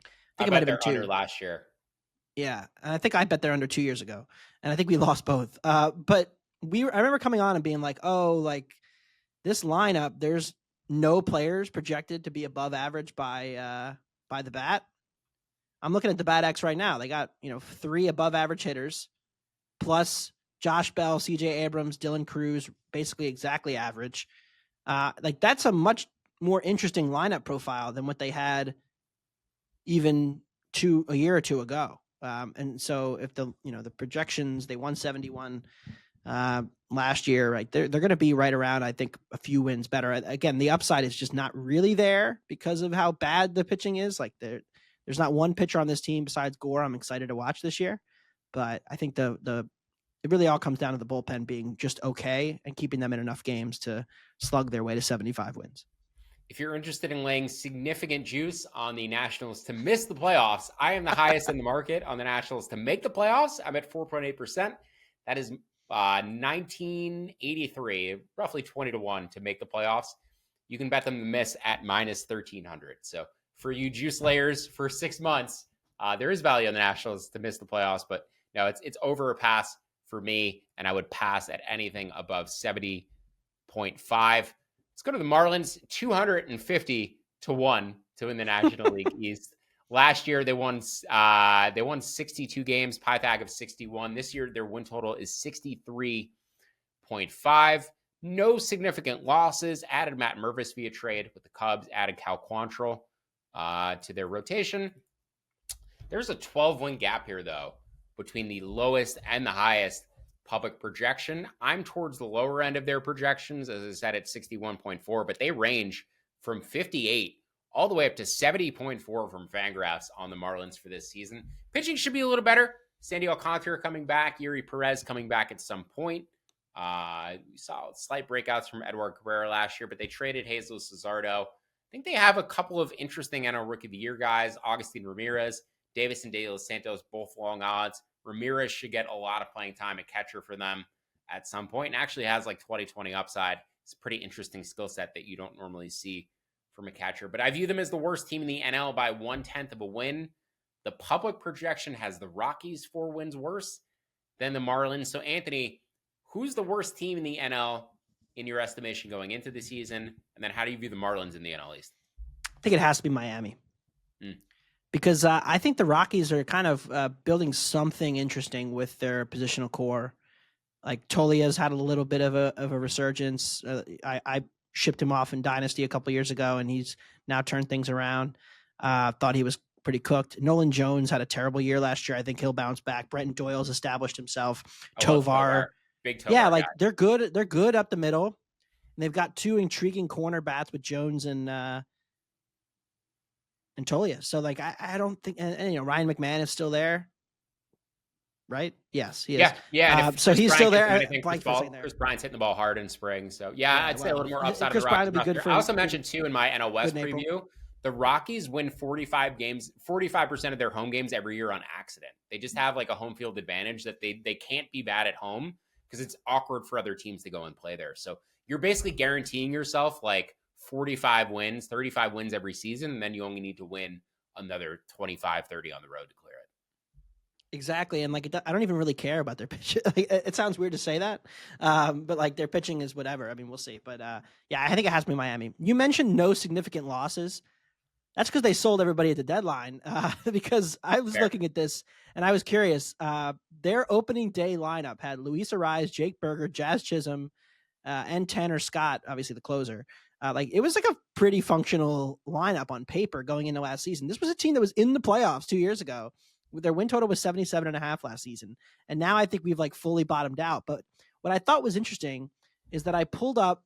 I think it might have been 2 under last year. Yeah. And I think I bet they're under 2 years ago, and I think we lost both. But I remember coming on and being like, oh, like this lineup, there's no players projected to be above average by the bat. I'm looking at the Bat X right now. They got, 3 above average hitters plus Josh Bell, CJ Abrams, Dylan Cruz, basically exactly average. Like that's a much more interesting lineup profile than what they had even a year or two ago. And so if the projections, they won 71 last year, right? They're going to be right around, I think, a few wins better. Again, the upside is just not really there because of how bad the pitching is. Like there's not one pitcher on this team besides Gore I'm excited to watch this year. But I think it really all comes down to the bullpen being just okay and keeping them in enough games to slug their way to 75 wins. If you're interested in laying significant juice on the Nationals to miss the playoffs, I am the highest in the market on the Nationals to make the playoffs. I'm at 4.8%. That is 1983, roughly 20-1 to make the playoffs. You can bet them to miss at minus 1,300. So for you juice layers for 6 months, there is value on the Nationals to miss the playoffs, but no, it's over a pass for me, and I would pass at anything above 70.5. Let's go to the Marlins, 250-1 to win the National League East. Last year, they won 62 games, Pythag of 61. This year, their win total is 63.5. No significant losses. Added Matt Mervis via trade with the Cubs. Added Cal Quantrill to their rotation. There's a 12-win gap here, though, between the lowest and the highest public projection. I'm towards the lower end of their projections, as I said, at 61.4, but they range from 58 all the way up to 70.4 from Fangraphs on the Marlins for this season. Pitching should be a little better. Sandy Alcantara coming back, Yuri Perez coming back at some point. We saw slight breakouts from Edward Cabrera last year, but they traded Jesus Luzardo. I think they have a couple of interesting NL Rookie of the Year guys, Agustin Ramirez, Davis and De Los Santos, both long odds. Ramirez should get a lot of playing time at catcher for them at some point, and actually has like 20-20 upside. It's a pretty interesting skill set that you don't normally see from a catcher. But I view them as the worst team in the NL by 1/10 of a win. The public projection has the Rockies 4 wins worse than the Marlins. So, Anthony, who's the worst team in the NL in your estimation going into the season? And then how do you view the Marlins in the NL East? I think it has to be Miami. Because I think the Rockies are kind of building something interesting with their positional core. Like Tolia's had a little bit of a resurgence. I shipped him off in Dynasty a couple years ago, and he's now turned things around. Thought he was pretty cooked. Nolan Jones had a terrible year last year. I think he'll bounce back. Brenton Doyle's established himself. Tovar. Big Tovar. Yeah, like guy. They're good. They're good up the middle. And they've got 2 intriguing corner bats with Jones and Tolia. So like I don't think, and Ryan McMahon is still there, right? Yes, he is. Yeah. So he's still there. Chris Bryant's hitting the ball hard in spring. So I'd say a little more upside of the Rockies. I also mentioned too in my NL West preview, the Rockies win 45 games, 45% of their home games every year on accident. They just have like a home field advantage that they can't be bad at home because it's awkward for other teams to go and play there. So you're basically guaranteeing yourself like 45 wins, 35 wins every season, and then you only need to win another 25, 30 on the road to clear it. Exactly. And like, I don't even really care about their pitch. It sounds weird to say that, but like their pitching is whatever. I mean, we'll see. But yeah, I think it has to be Miami. You mentioned no significant losses. That's because they sold everybody at the deadline. Because I was looking at this and I was curious. Their opening day lineup had Luis Arraez, Jake Berger, Jazz Chisholm, and Tanner Scott, obviously the closer. Like it was like a pretty functional lineup on paper going into last season. This was a team that was in the playoffs 2 years ago. Their win total was 77.5 last season. And now I think we've like fully bottomed out. But what I thought was interesting is that I pulled up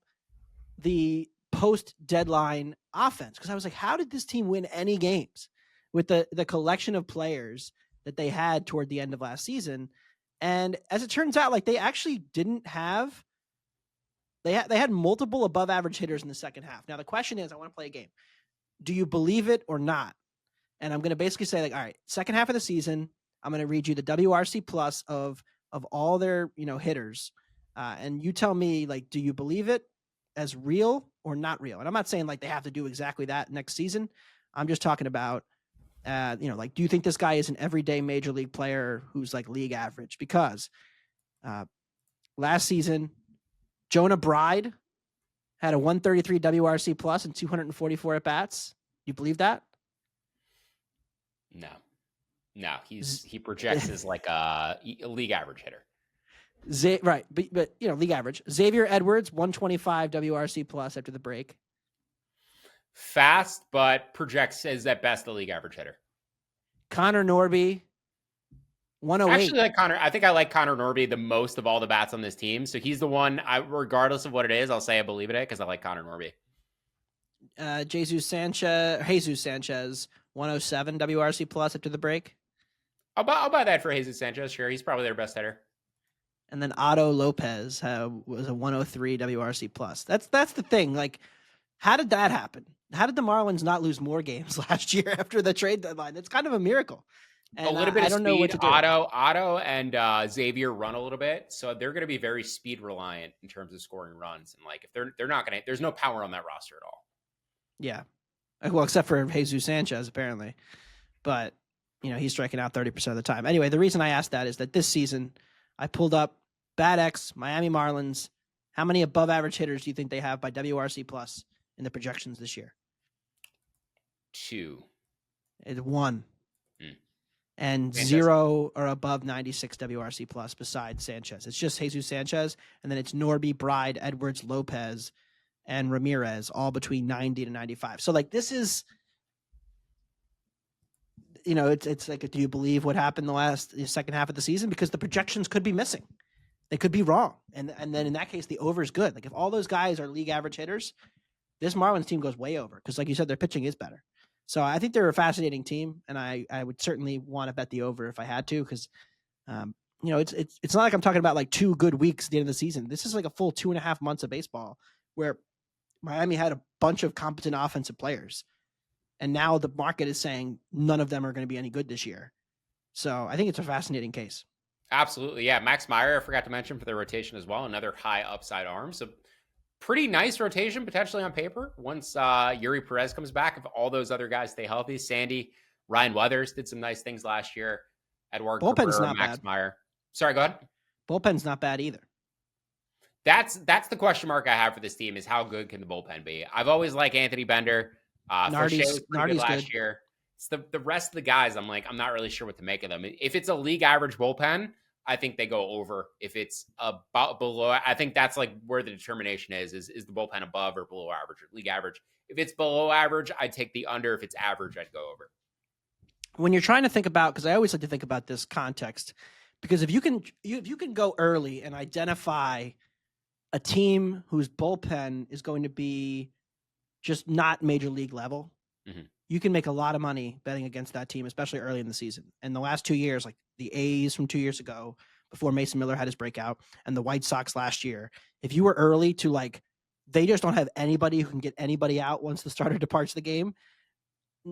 the post-deadline offense because I was like, how did this team win any games with the collection of players that they had toward the end of last season? And as it turns out, like they actually didn't have they had multiple above average hitters in the second half. Now the question is, I want to play a game. Do you believe it or not? And I'm going to basically say like, all right, second half of the season, I'm going to read you the WRC plus of all their, hitters. And you tell me, like, do you believe it as real or not real? And I'm not saying like they have to do exactly that next season. I'm just talking about, like, do you think this guy is an everyday major league player who's like league average? Because last season, Jonah Bride had a 133 WRC plus and 244 at bats. You believe that? No, he projects as like a league average hitter. Right, but league average. Xavier Edwards, 125 WRC plus after the break. Fast, but projects as at best a league average hitter. Connor Norby, 108. Actually, I think I like Connor Norby the most of all the bats on this team. So he's the one, regardless of what it is, I'll say I believe in it because I like Connor Norby. Jesus Sanchez, 107 WRC plus after the break. I'll buy that for Jesus Sanchez. Sure, he's probably their best hitter. And then Otto Lopez was a 103 WRC plus. That's the thing. Like, how did that happen? How did the Marlins not lose more games last year after the trade deadline? It's kind of a miracle. And a little bit of I don't speed. know what to do. Otto and Xavier run a little bit, so they're going to be very speed reliant in terms of scoring runs. And like, if they're not going to, there's no power on that roster at all. Yeah, well, except for Jesus Sanchez apparently, but he's striking out 30% of the time. Anyway, the reason I asked that is that this season I pulled up Bad X Miami Marlins. How many above average hitters do you think they have by WRC plus in the projections this year? 2. It's 1. And Fantastic. 0 are above 96 WRC plus besides Sanchez. It's just Jesus Sanchez, and then it's Norby, Bride, Edwards, Lopez, and Ramirez, all between 90 to 95. So like, this is, it's like, do you believe what happened the second half of the season? Because the projections could be missing. They could be wrong. And then in that case, the over is good. Like, if all those guys are league average hitters, this Marlins team goes way over. Because like you said, their pitching is better. So I think they're a fascinating team, and I would certainly want to bet the over if I had to, because it's not like I'm talking about like 2 good weeks at the end of the season. This is like a full 2.5 months of baseball where Miami had a bunch of competent offensive players, and now the market is saying none of them are going to be any good this year. So I think it's a fascinating case. Absolutely, yeah. Max Meyer, I forgot to mention for the rotation as well, another high upside arm. So pretty nice rotation potentially on paper once Yuri Perez comes back. If all those other guys stay healthy, Sandy, Ryan Weathers did some nice things last year. Edward Bullpen's Cabrera, not Max bad. Meyer. Sorry, go ahead. Bullpen's not bad either. That's the question mark I have for this team is how good can the bullpen be? I've always liked Anthony Bender. Nardi's was pretty good last year. It's the rest of the guys, I'm not really sure what to make of them. If it's a league average bullpen, I think they go over. If it's about below, I think that's like where the determination is the bullpen above or below average or league average. If it's below average, I'd take the under. If it's average, I'd go over. When you're trying to think about, because I always like to think about this context, because if you can go early and identify a team whose bullpen is going to be just not major league level, you can make a lot of money betting against that team, especially early in the season. And the last 2 years, like the A's from 2 years ago, before Mason Miller had his breakout, and the White Sox last year, if you were early to like, they just don't have anybody who can get anybody out once the starter departs the game.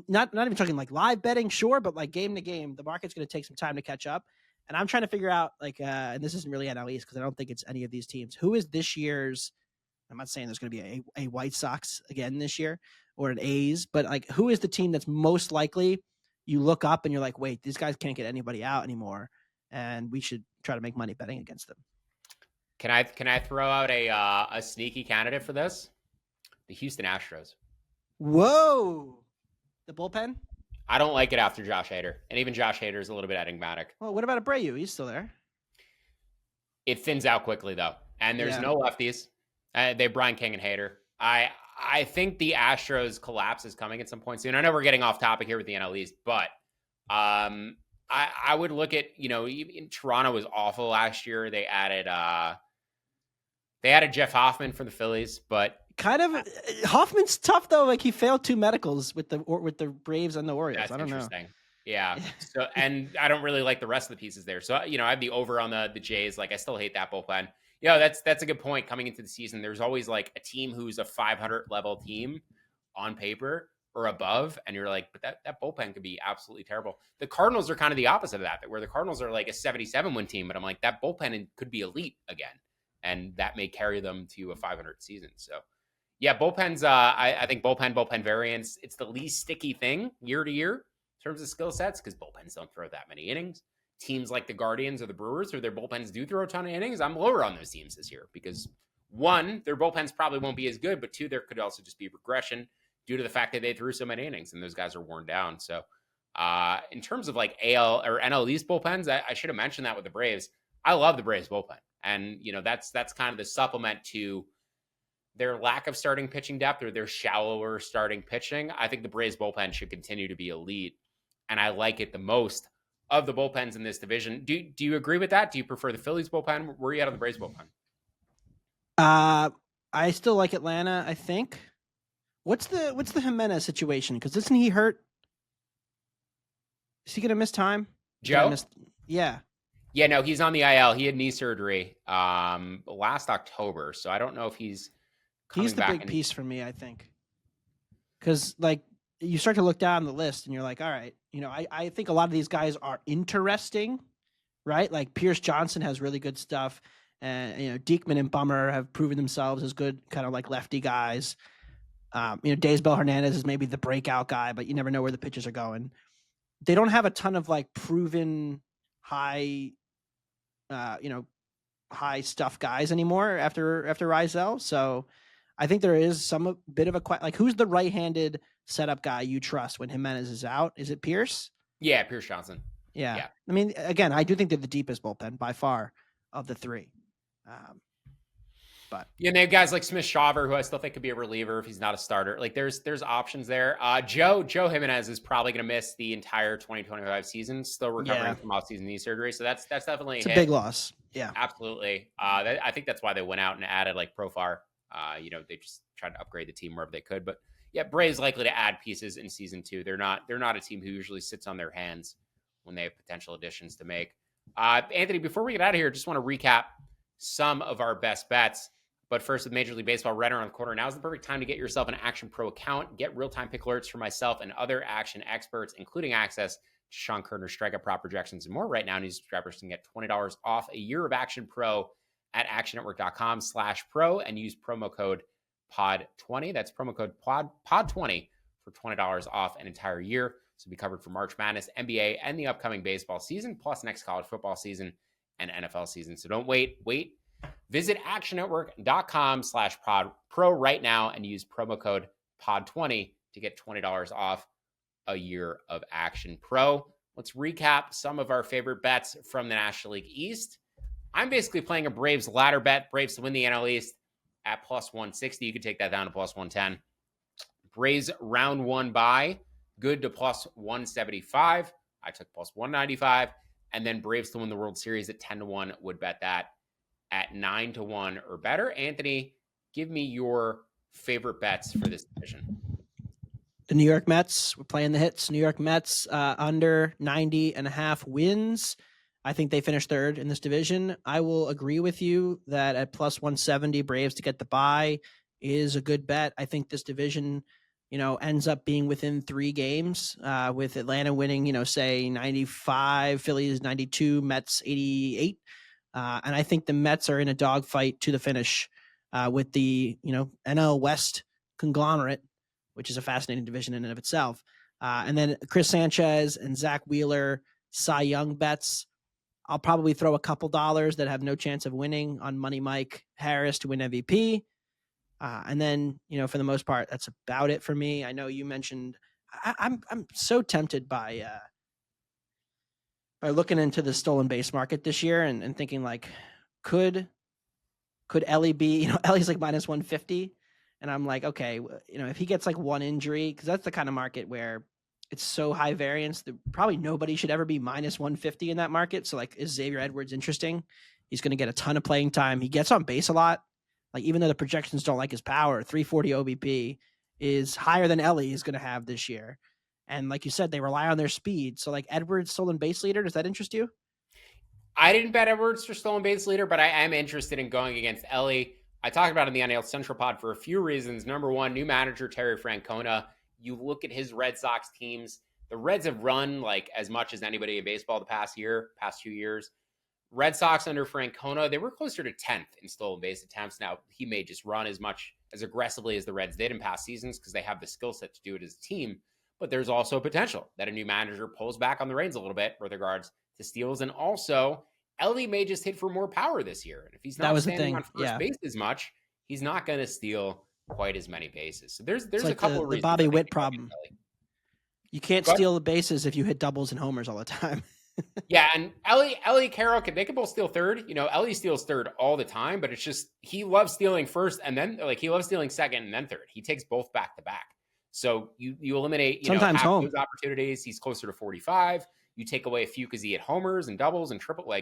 Not even talking like live betting, sure, but like game to game, the market's going to take some time to catch up. And I'm trying to figure out like, and this isn't really NL East because I don't think it's any of these teams. Who is this year's? I'm not saying there's going to be a White Sox again this year or an A's, but like, who is the team that's most likely you look up and you're like, wait, these guys can't get anybody out anymore, and we should try to make money betting against them. Can I throw out a sneaky candidate for this? The Houston Astros. Whoa, the bullpen. I don't like it after Josh Hader, and even Josh Hader is a little bit enigmatic. Well, what about Abreu? He's still there. It thins out quickly though, and there's no lefties. They Brian King and Hader. I think the Astros collapse is coming at some point soon. I know we're getting off topic here with the NL East, but I would look at, even Toronto was awful last year. They added Jeff Hoffman from the Phillies, but kind of Hoffman's tough though. Like, he failed 2 medicals with the Braves and the Orioles. I don't know. Yeah. So, and I don't really like the rest of the pieces there. So, I have the over on the Jays. Like, I still hate that bullpen. That's a good point. Coming into the season, there's always like a team who's a 500 level team on paper or above, and you're like, but that bullpen could be absolutely terrible. The Cardinals are kind of the opposite of that, where the Cardinals are like a 77 win team, but I'm like, that bullpen could be elite again, and that may carry them to a 500 season. So, yeah, bullpens. I think bullpen variance. It's the least sticky thing year to year in terms of skill sets because bullpens don't throw that many innings. teams like the Guardians or the Brewers, or their bullpens do throw a ton of innings, I'm lower on those teams this year because one, their bullpens probably won't be as good, but two, there could also just be regression due to the fact that they threw so many innings and those guys are worn down. So in terms of like AL or NL East bullpens, I should have mentioned that with the Braves. I love the Braves bullpen. And, that's kind of the supplement to their lack of starting pitching depth or their shallower starting pitching. I think the Braves bullpen should continue to be elite. And I like it the most of the bullpens in this division. Do you agree with that? Do you prefer the Phillies bullpen? Where are you at on the Braves bullpen? I still like Atlanta, I think. What's the Jimenez situation? Because isn't he hurt? Is he going to miss time? Joe? Yeah. Yeah, no, he's on the IL. He had knee surgery last October, so I don't know if he's coming back. He's the big piece for me, I think. Because, like, you start to look down the list and you're like, all right, I think a lot of these guys are interesting, right? Like Pierce Johnson has really good stuff. And, Diekman and Bummer have proven themselves as good kind of like lefty guys. Daysbel Hernandez is maybe the breakout guy, but you never know where the pitches are going. They don't have a ton of like proven high high stuff guys anymore after Rizal. So I think there is some bit of a like, who's the right-handed setup guy you trust when Jimenez is out? Is it Pierce? Yeah, Pierce Johnson. Yeah. I mean, again, I do think they're the deepest bullpen by far of the three. But yeah, they have guys like Smith Shawver, who I still think could be a reliever if he's not a starter. Like there's options there. Joe Jimenez is probably going to miss the entire 2025 season, still recovering from off-season knee surgery. So that's definitely a big loss. Yeah, absolutely. I think that's why they went out and added like Profar. They just tried to upgrade the team wherever they could. But yeah, Braves likely to add pieces in season 2. They're not a team who usually sits on their hands when they have potential additions to make. Anthony, before we get out of here, just want to recap some of our best bets. But first, with Major League Baseball right around the corner, now is the perfect time to get yourself an Action Pro account. Get real-time pick alerts from myself and other action experts, including access to Sean Kerner's strikeout prop projections and more. Right now, new subscribers can get $20 off a year of Action Pro at actionnetwork.com/pro and use promo code POD20. That's promo code POD20 for $20 off an entire year. So be covered for March Madness, NBA, and the upcoming baseball season, plus next college football season and NFL season. So don't wait. Visit actionnetwork.com/pro right now and use promo code POD20 to get $20 off a year of Action Pro. Let's recap some of our favorite bets from the National League East. I'm basically playing a Braves ladder bet. Braves to win the NL East at plus 160. You can take that down to plus 110. Braves round 1 bye, good to plus 175. I took plus 195. And then Braves to win the World Series at 10-1 would bet that at 9-1 or better. Anthony, give me your favorite bets for this division. The New York Mets, we're playing the hits. New York Mets under 90.5 wins. I think they finished third in this division. I will agree with you that at plus 170, Braves to get the bye is a good bet. I think this division, ends up being within 3 games, with Atlanta winning, say 95, Phillies 92, Mets 88. And I think the Mets are in a dogfight to the finish with the, NL West conglomerate, which is a fascinating division in and of itself. And then Chris Sanchez and Zach Wheeler, Cy Young bets. I'll probably throw a couple dollars that have no chance of winning on Money Mike Harris to win MVP. And then, for the most part, that's about it for me. I know you mentioned I'm so tempted by looking into the stolen base market this year and thinking like, could Ellie be, Ellie's like minus 150. And I'm like, okay, if he gets like one injury, cause that's the kind of market where it's so high variance that probably nobody should ever be minus 150 in that market. So like, is Xavier Edwards interesting? He's going to get a ton of playing time. He gets on base a lot. Like, even though the projections don't like his power, 340 OBP is higher than Ellie is going to have this year. And like you said, they rely on their speed. So like Edwards stolen base leader, does that interest you? I didn't bet Edwards for stolen base leader, but I am interested in going against Ellie. I talked about it in the NL Central Pod for a few reasons. Number one, new manager Terry Francona. You look at his Red Sox teams. The Reds have run like as much as anybody in baseball the past few years. Red Sox under Francona, they were closer to 10th in stolen base attempts. Now, he may just run as aggressively as the Reds did in past seasons because they have the skill set to do it as a team. but there's also potential that a new manager pulls back on the reins a little bit with regards to steals. And also, Ellie may just hit for more power this year. And if he's That not was the standing thing. on first Yeah. base as much, he's not going to steal quite as many bases. So there's It's a like couple of the reasons Bobby I think Witt to go against problem. Ellie. You can't Go ahead. steal the bases if you hit doubles and homers all the time. Yeah, and Ellie Carroll they could both steal third. Ellie steals third all the time, but it's just he loves stealing first and then he loves stealing second and then third. He takes both back to back. So you eliminate Sometimes half home. those opportunities. He's closer to 45. You take away a few because he hit homers and doubles and triple.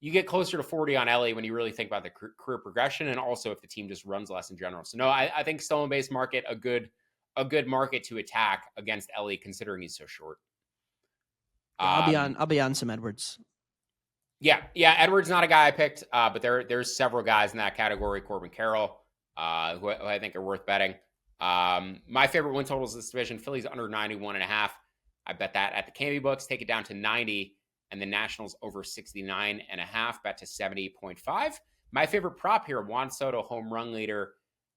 You get closer to 40 on Ellie when you really think about the career progression, and also if the team just runs less in general. So no, I think stolen base market a good market to attack against Ellie, considering he's so short. Yeah, I'll be on some Edwards. Yeah. Edwards not a guy I picked, but there's several guys in that category. Corbin Carroll, who I think are worth betting. My favorite win totals this division: Phillies under 91.5. I bet that at the Canby books. Take it down to 90, and the Nationals over 69.5. Bet to 70.5. My favorite prop here: Juan Soto home run leader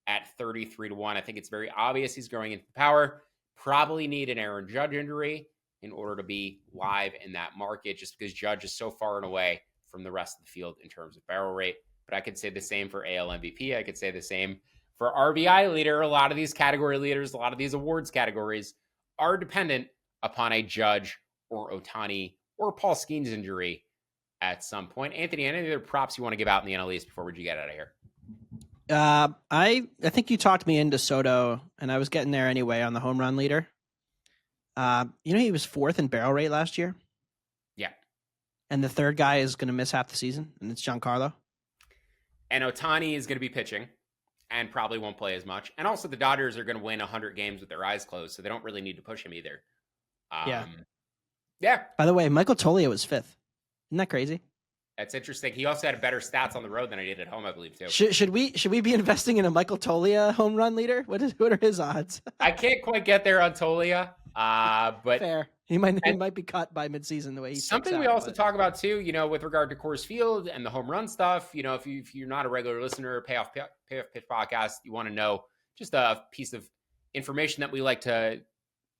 at 33-1. I think it's very obvious he's growing into power. Probably need an Aaron Judge injury in order to be live in that market, just because Judge is so far and away from the rest of the field in terms of barrel rate. But I could say the same for AL MVP. I could say the same for RBI leader. A lot of these category leaders, a lot of these awards categories are dependent upon a Judge or Ohtani or Paul Skeens injury at some point. Anthony, any other props you want to give out in the NL East before we get out of here? I think you talked me into Soto, and I was getting there anyway on the home run leader. He was fourth in barrel rate last year. Yeah. And the third guy is going to miss half the season, and it's Giancarlo. And Ohtani is going to be pitching and probably won't play as much. And also the Dodgers are going to win 100 games with their eyes closed, so they don't really need to push him either. Yeah. By the way, Michael Tolio was fifth. Isn't that crazy? That's interesting. He also had better stats on the road than I did at home, I believe, too. Should we be investing in a Michael Tolia home run leader? What are his odds? I can't quite get there on Tolia, but fair. He might be cut by midseason the way he something we also talk about too. With regard to Coors Field and the home run stuff. If you're not a regular listener, Payoff Pitch podcast, you want to know just a piece of information that we like to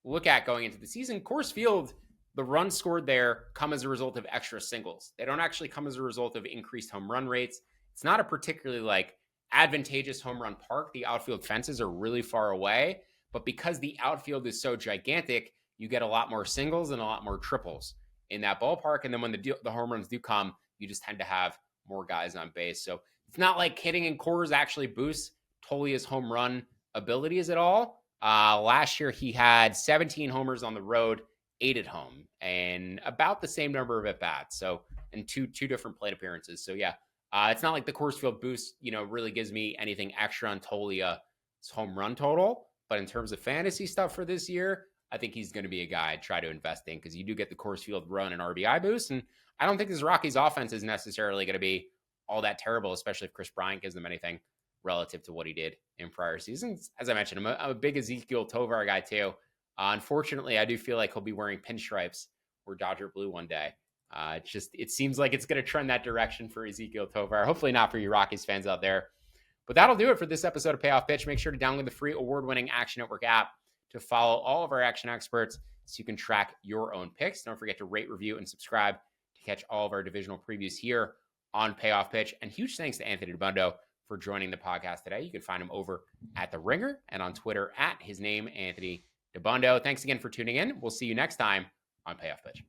look at going into the season. Coors Field, the runs scored there come as a result of extra singles. They don't actually come as a result of increased home run rates. It's not a particularly advantageous home run park. The outfield fences are really far away, but because the outfield is so gigantic, you get a lot more singles and a lot more triples in that ballpark. And then when the home runs do come, you just tend to have more guys on base. So it's not like hitting in Coors actually boosts Tolia's home run abilities at all. Last year, he had 17 homers on the road, 8 at home, and about the same number of at-bats. So, and two different plate appearances. So, yeah, it's not like the Coors Field boost, really gives me anything extra on Tolia's home run total. But in terms of fantasy stuff for this year, I think he's going to be a guy I'd try to invest in because you do get the Coors Field run and RBI boost. And I don't think this Rockies offense is necessarily going to be all that terrible, especially if Chris Bryant gives them anything relative to what he did in prior seasons. As I mentioned, I'm a big Ezekiel Tovar guy too. Unfortunately, I do feel like he'll be wearing pinstripes or Dodger blue one day. It seems like it's going to trend that direction for Ezekiel Tovar. Hopefully not for you Rockies fans out there. But that'll do it for this episode of Payoff Pitch. Make sure to download the free award-winning Action Network app to follow all of our action experts so you can track your own picks. Don't forget to rate, review, and subscribe to catch all of our divisional previews here on Payoff Pitch. And huge thanks to Anthony Dubundo for joining the podcast today. You can find him over at The Ringer and on Twitter at his name, Anthony Dubundo. Thanks again for tuning in. We'll see you next time on Payoff Pitch.